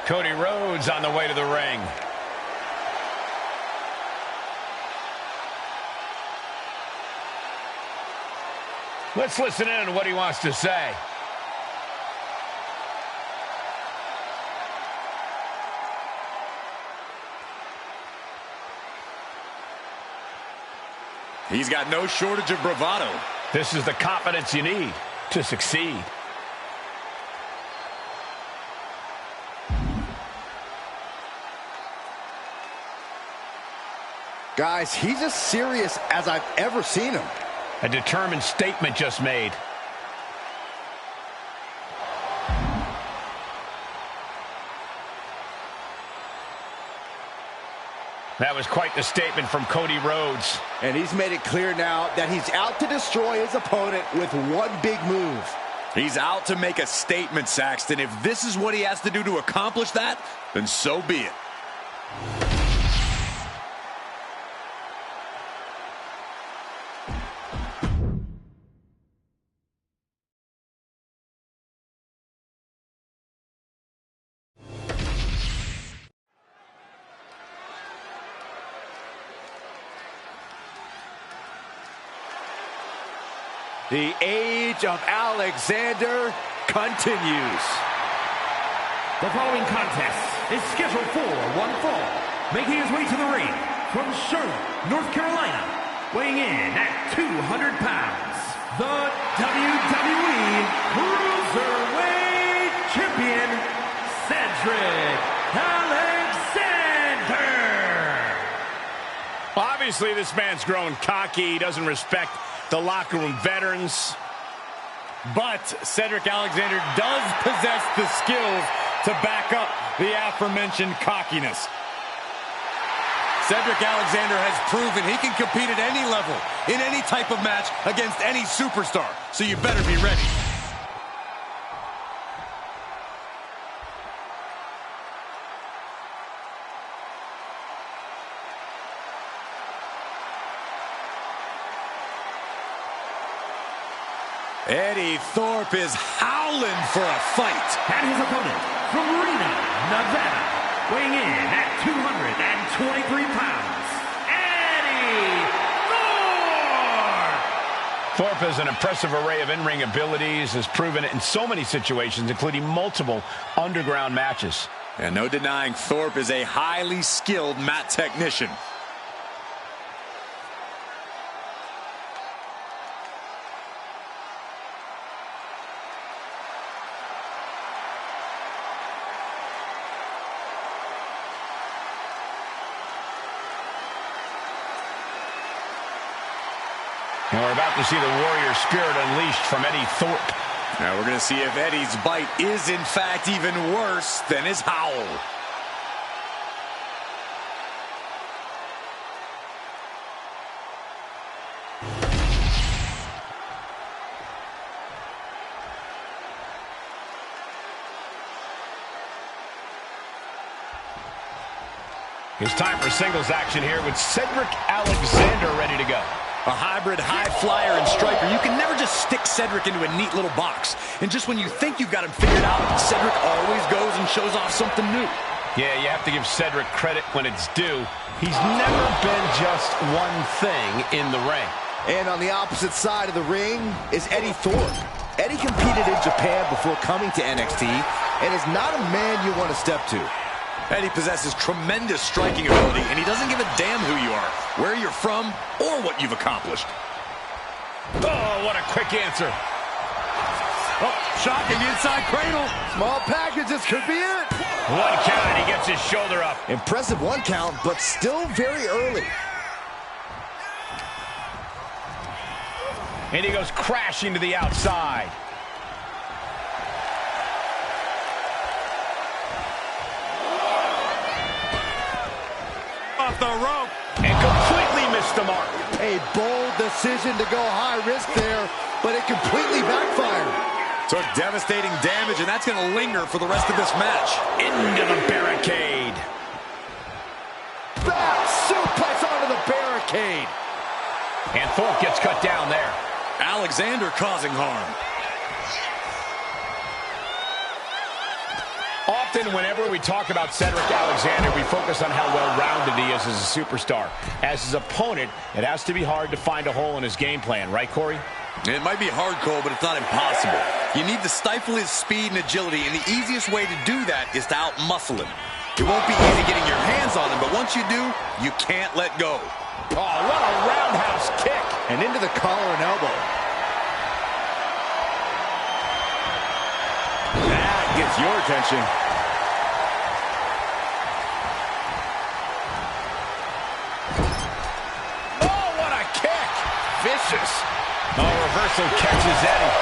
Cody Rhode's on the way to the ring. Let's listen in on what he wants to say. He's got no shortage of bravado. This is the confidence you need to succeed. Guys, he's as serious as I've ever seen him. A determined statement just made. That was quite the statement from Cody Rhodes. And he's made it clear now that he's out to destroy his opponent with one big move. He's out to make a statement, Saxton. If this is what he has to do to accomplish that, then so be it. The age of Alexander continues. The following contest is scheduled for one fall. Making his way to the ring from Charlotte, North Carolina, weighing in at 200 pounds, the WWE Cruiserweight Champion, Cedric Alexander. Obviously, this man's grown cocky. He doesn't respect the locker room veterans. But Cedric Alexander does possess the skills to back up the aforementioned cockiness. Cedric Alexander has proven he can compete at any level, in any type of match, against any superstar. So you better be ready. Eddie Thorpe is howling for a fight. And his opponent from Reno, Nevada, weighing in at 223 pounds, Eddie Thorpe. Thorpe has an impressive array of in-ring abilities, has proven it in so many situations, including multiple underground matches. And no denying Thorpe is a highly skilled mat technician. And we're about to see the warrior spirit unleashed from Eddie Thorpe. Now we're going to see if Eddie's bite is in fact even worse than his howl. It's time for singles action here with Cedric Alexander ready to go. A hybrid high flyer and striker. You can never just stick Cedric into a neat little box. And just when you think you've got him figured out, Cedric always goes and shows off something new. Yeah, you have to give Cedric credit when it's due. He's never been just one thing in the ring. And on the opposite side of the ring is Eddie Thorpe. Eddie competed in Japan before coming to NXT and is not a man you want to step to. Eddie possesses tremendous striking ability, and he doesn't give a damn who you are, where you're from, or what you've accomplished. Oh, what a quick answer. Oh, shocking inside cradle. Small packages could be it. 1 count, he gets his shoulder up. Impressive 1 count, but still very early. And he goes crashing to the outside. Off the rope. And completely missed the mark. A bold decision to go high risk there, but it completely backfired. Took devastating damage, and that's going to linger for the rest of this match. Into the barricade. Back suplex onto the barricade. And Thorpe gets cut down there. Alexander causing harm. Often, whenever we talk about Cedric Alexander, we focus on how well-rounded he is as a superstar. As his opponent, it has to be hard to find a hole in his game plan, right, Corey? It might be hard, Cole, but it's not impossible. You need to stifle his speed and agility, and the easiest way to do that is to out-muscle him. It won't be easy getting your hands on him, but once you do, you can't let go. Oh, what a roundhouse kick. And into the collar and elbow. That gets your attention. Oh, what a kick. Vicious. Oh, reversal catches Eddie.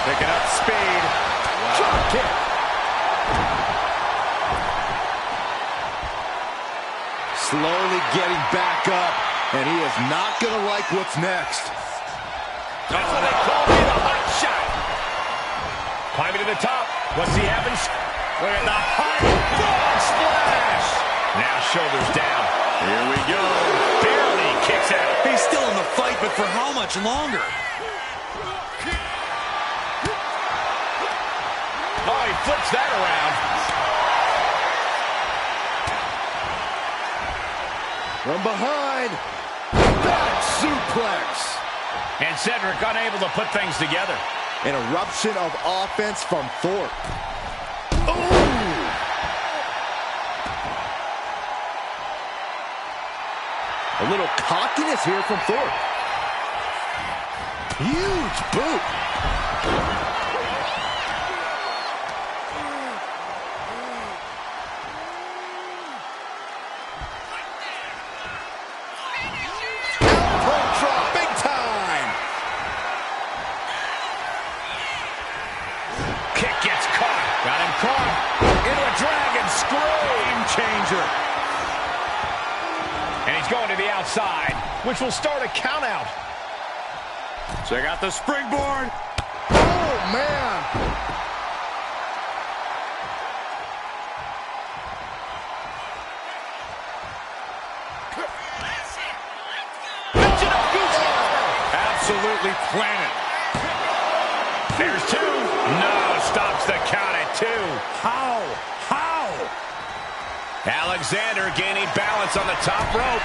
Picking up speed. Wow. Drop kick. Slowly getting back up, and he is not going to like what's next. That's what they call me, the hot shot. Climbing to the top. What's he having? Look at the high frog splash. Now shoulders down. Here we go. Barely kicks out. He's still in the fight, but for how much longer? Oh, he flips that around. From behind, back suplex. And Cedric unable to put things together. An eruption of offense from Thorpe. Ooh! A little cockiness here from Thorpe. Huge boot. Going to the outside, which will start a count out. Check out the springboard. Oh, man. Absolutely planted. There's 2. No, stops the count at 2. How? Alexander gaining balance on the top rope.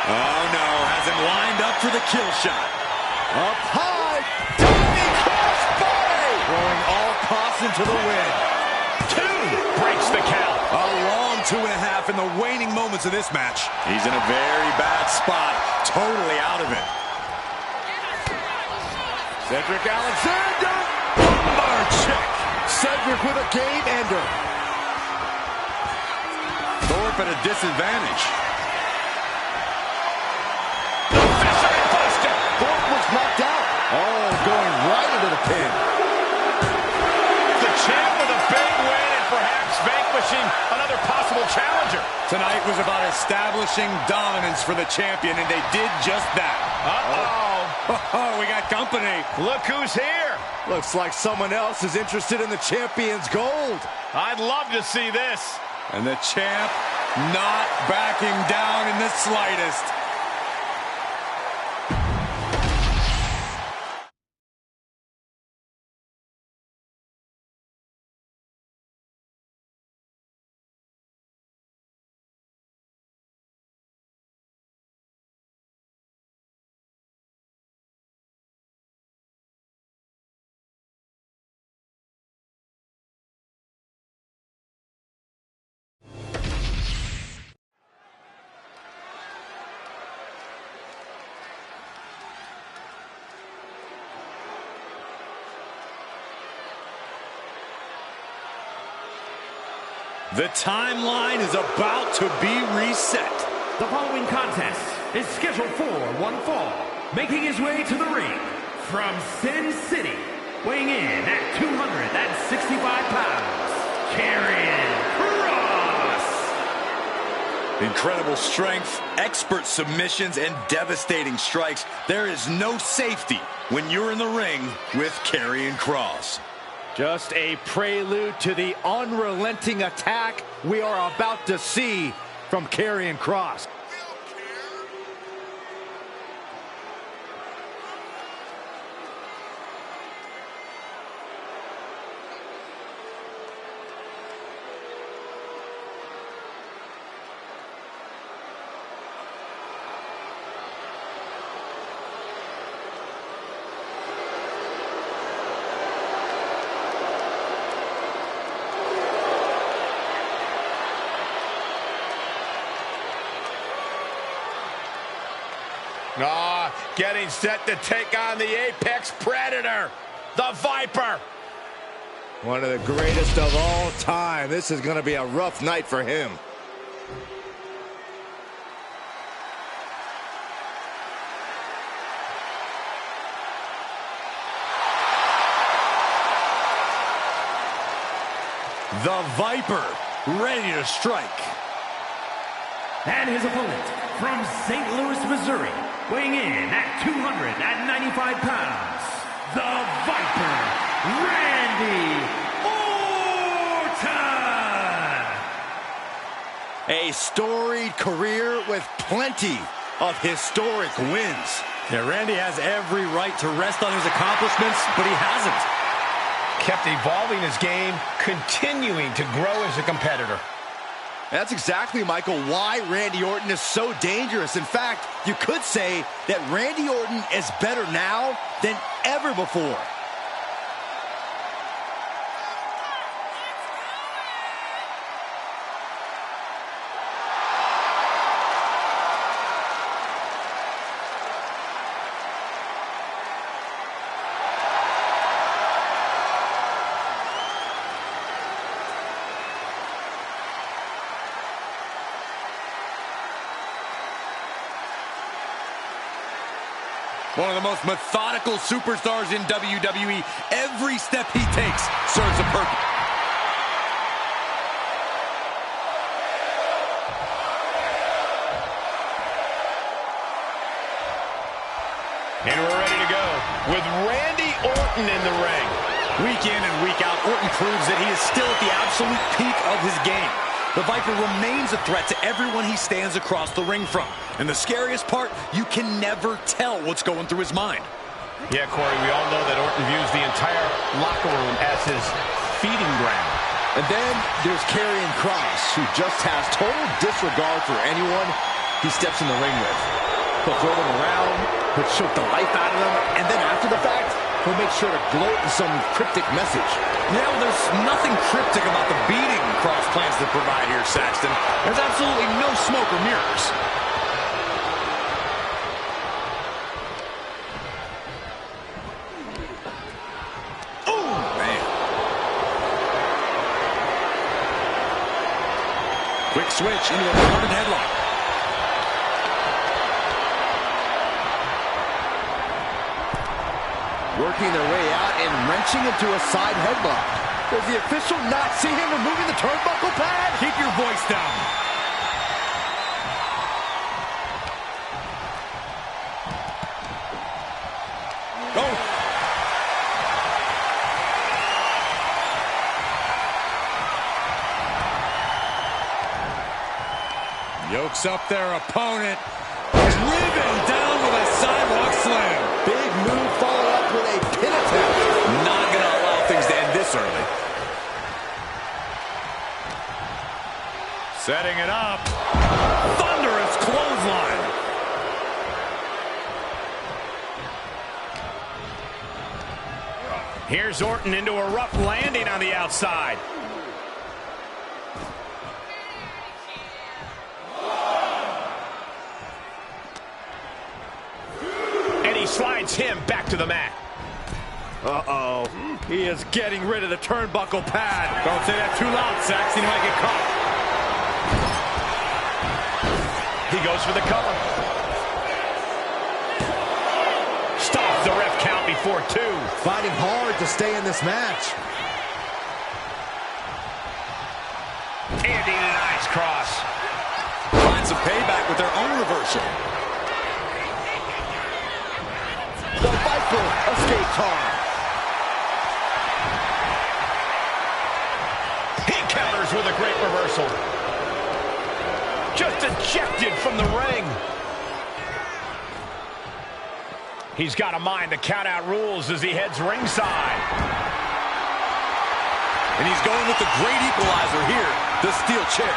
Oh, no. Has him lined up for the kill shot. Up high. Diving crossbody. Throwing all caution to the wind. 2 breaks the count. A long 2.5 in the waning moments of this match. He's in a very bad spot. Totally out of it. Cedric Alexander. Lumbar check. Cedric with a game ender. Thorpe at a disadvantage. The fisherman buster. Thorpe was knocked out. Oh, going right into the pin. The champ with a big win and perhaps vanquishing another possible challenger. Tonight was about establishing dominance for the champion, and they did just that. Uh-oh. Oh, we got company. Look who's here. Looks like someone else is interested in the champion's gold. I'd love to see this. And the champ not backing down in the slightest. The timeline is about to be reset. The following contest is scheduled for one fall. Making his way to the ring from Sin City, weighing in at 265 pounds, Karrion Kross. Incredible strength, expert submissions, and devastating strikes. There is no safety when you're in the ring with Karrion Kross. Just a prelude to the unrelenting attack we are about to see from Karrion Kross. Getting set to take on the Apex Predator, the Viper. One of the greatest of all time. This is going to be a rough night for him. The Viper, ready to strike. And his opponent from St. Louis, Missouri, weighing in at 295 pounds, the Viper, Randy Orton! A storied career with plenty of historic wins. Yeah, Randy has every right to rest on his accomplishments, but he hasn't. Kept evolving his game, continuing to grow as a competitor. That's exactly, Michael, why Randy Orton is so dangerous. In fact, you could say that Randy Orton is better now than ever before. One of the most methodical superstars in WWE. Every step he takes serves a purpose. And we're ready to go with Randy Orton in the ring. Week in and week out, Orton proves that he is still at the absolute peak of his game. The Viper remains a threat to everyone he stands across the ring from. And the scariest part, you can never tell what's going through his mind. Yeah, Corey, we all know that Orton views the entire locker room as his feeding ground. And then there's Karrion Kross, who just has total disregard for anyone he steps in the ring with. He'll throw them around, he'll choke the life out of them, and then after the fact, he'll make sure to gloat in some cryptic message. Yeah, well, there's nothing cryptic about the beating Kross plans to provide here, Saxton. There's absolutely no smoke or mirrors. Oh, man. Quick switch into a inverted headlock. Working their way out and wrenching into a side headlock. Does the official not see him removing the turnbuckle pad? Keep your voice down. Go. Yokes up their opponent. Driven down with a sidewalk slam. Big move followed up with a pin attempt. Not going to allow things to end this early. Setting it up. Thunderous clothesline. Here's Orton into a rough landing on the outside. And he slides him back to the mat. Uh-oh. He is getting rid of the turnbuckle pad. Don't say that too loud, Saxon. He might get caught. He goes for the cover. Stops the ref count before 2. Fighting hard to stay in this match. And he denies Kross. Finds some payback with their own reversal. The Viper escapes hard. He counters with a great reversal. Just ejected from the ring. He's got a mind to count out rules as he heads ringside. And he's going with the great equalizer here, the steel chair.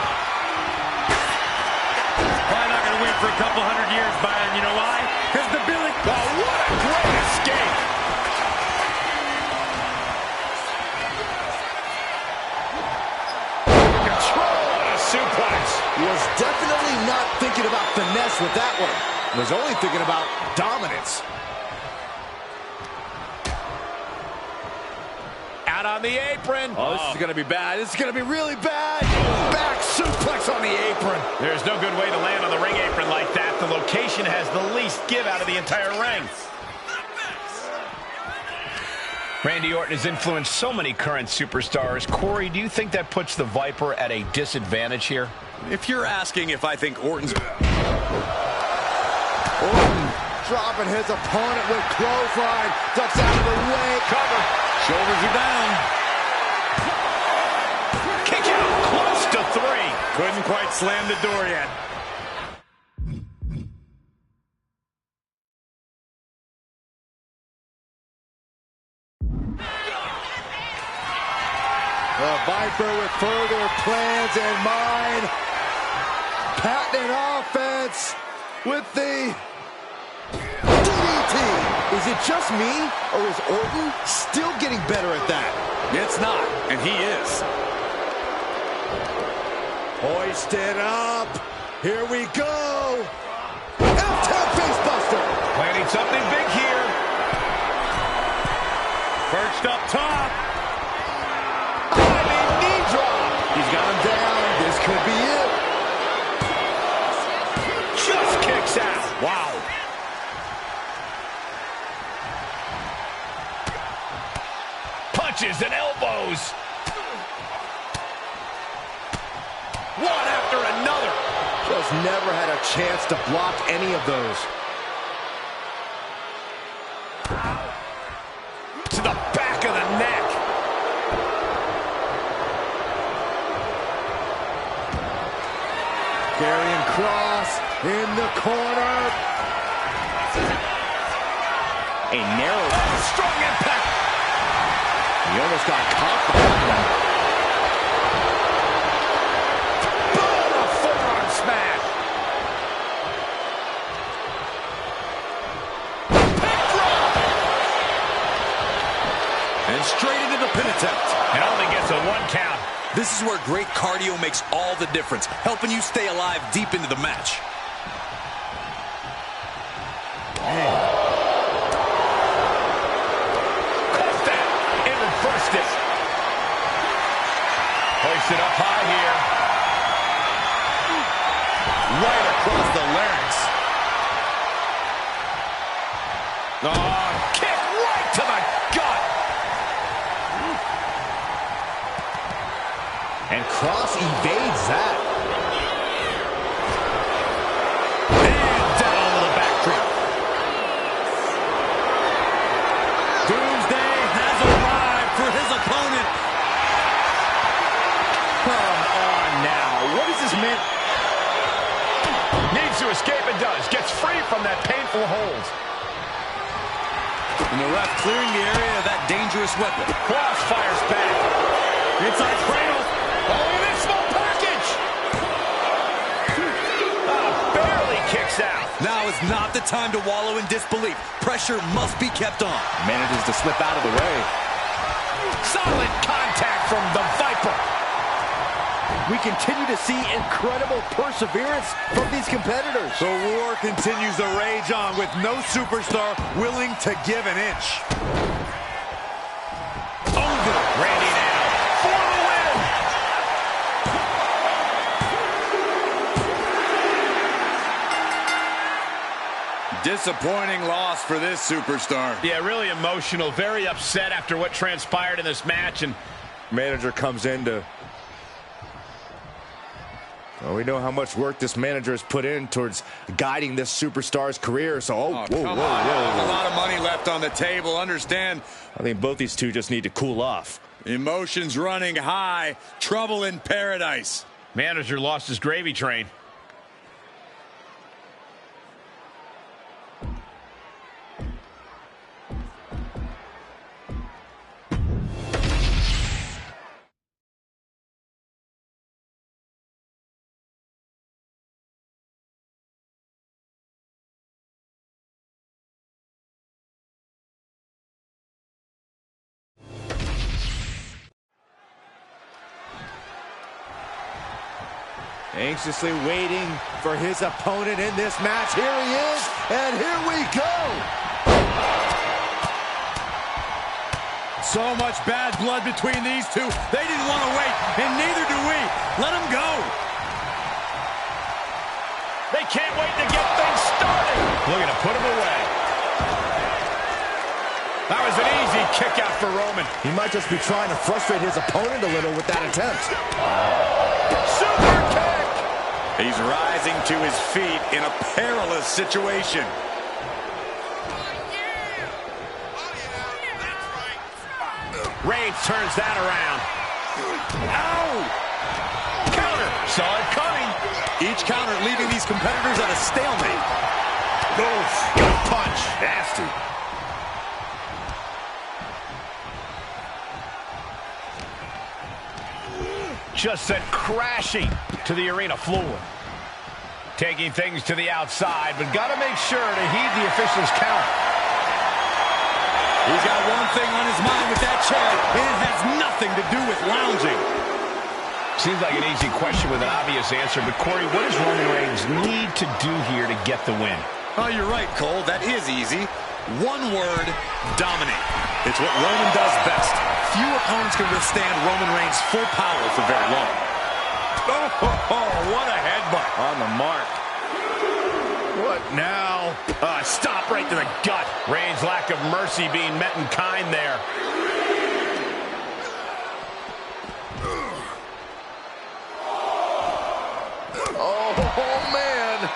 Probably not going to win for a couple hundred years, Byron. You know why? Because the Billy... Oh, what a great escape! Control and a suplex. Was definitely not thinking about finesse with that one. Was only thinking about dominance. Out on the apron. Oh, this is going to be bad. This is going to be really bad. Back suplex on the apron. There's no good way to land on the ring apron like that. The location has the least give out of the entire ring. Randy Orton has influenced so many current superstars. Corey, do you think that puts the Viper at a disadvantage here? If you're asking if I think Orton's... Orton dropping his opponent with clothesline. Ducks out of the way. Cover. Shoulders are down. Kick out close to 3. Couldn't quite slam the door yet. The Viper with further plans in mind. Patented offense with the DDT. Is it just me, or is Orton still getting better at that? It's not, and he is. Hoisted up. Here we go. L-tap facebuster. Planning something big here. Perched up top. Knee drop. He's got him down. This could be it. Just kicks out. Wow. Punches and elbows. One after another. Just never had a chance to block any of those. To the back of the neck. Karrion Kross in the corner. A narrow, Strong impact. he almost got caught behind him. Boom, a forearm smash. Pin drop. And straight into the pin attempt. And only gets a 1 count. This is where great cardio makes all the difference, helping you stay alive deep into the match. Caught that and reversed it. Hoisted up high here. Right across the larynx. Oh, kick right to the gut. And Kross evades that. And down to the back drop. Doomsday has arrived for his opponent. Come on now. What is this meant? Needs to escape and does. Gets free from that painful hold. And the ref clearing the area of that dangerous weapon. Kross fires back. Inside cradle. Oh, look at this small package. Barely kicks out. Now is not the time to wallow in disbelief. Pressure must be kept on. Manages to slip out of the way. Solid contact from the Viper. We continue to see incredible perseverance from these competitors. The war continues to rage on with no superstar willing to give an inch. Disappointing loss for this superstar. Yeah, really emotional, very upset after what transpired in this match, and Manager comes in to... Well, we know how much work this manager has put in towards guiding this superstar's career, so... Whoa. There's a lot of money left on the table, understand. I think both these two just need to cool off. Emotions running high, trouble in paradise. manager lost his gravy train. Anxiously waiting for his opponent in this match. Here he is, and here we go. So much bad blood between these two. They didn't want to wait, and neither do we. Let them go. They can't wait to get things started. Looking to put him away. That was an easy kick out for Roman. He might just be trying to frustrate his opponent a little with that attempt. Super kick. He's rising to his feet in a perilous situation. Reigns turns that around. Ow! Counter. Saw it coming. Each counter leaving these competitors at a stalemate. Oof. Gut punch. Nasty. Just sent crashing to the arena floor. Taking things to the outside, but got to make sure to heed the official's count. He's got one thing on his mind with that chair, and it has nothing to do with lounging. Seems like an easy question with an obvious answer, but Corey, what does Roman Reigns need to do here to get the win? Oh, you're right, Cole. That is easy. One word, dominate. It's what Roman does best. Few opponents can withstand Roman Reigns' full power for very long. Oh, what a headbutt. On the mark. What now? Stop right to the gut. Reigns' lack of mercy being met in kind there. Oh, man.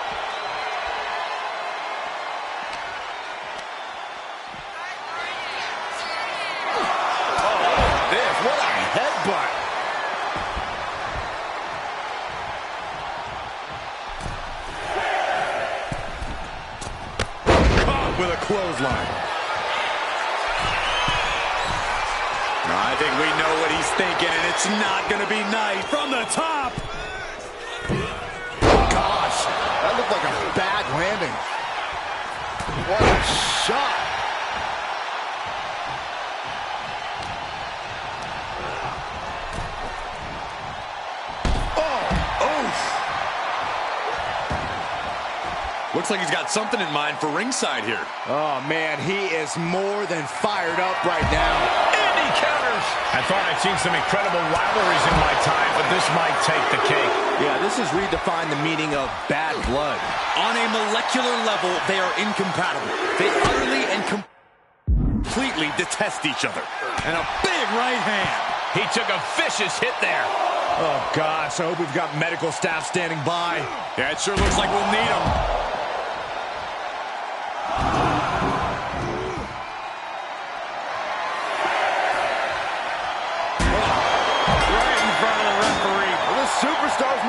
What a headbutt. Caught with a clothesline. I think we know what he's thinking, and it's not going to be nice. From the top. Gosh, that looked like a bad landing. What a shot. Looks like he's got something in mind for ringside here. Oh, man, he is more than fired up right now. And he counters. I thought I'd seen some incredible rivalries in my time, but this might take the cake. Yeah, this has redefined the meaning of bad blood. On a molecular level, they are incompatible. They utterly and completely detest each other. And a big right hand. He took a vicious hit there. Oh, gosh, I hope we've got medical staff standing by. Yeah, it sure looks like we'll need them. Superstars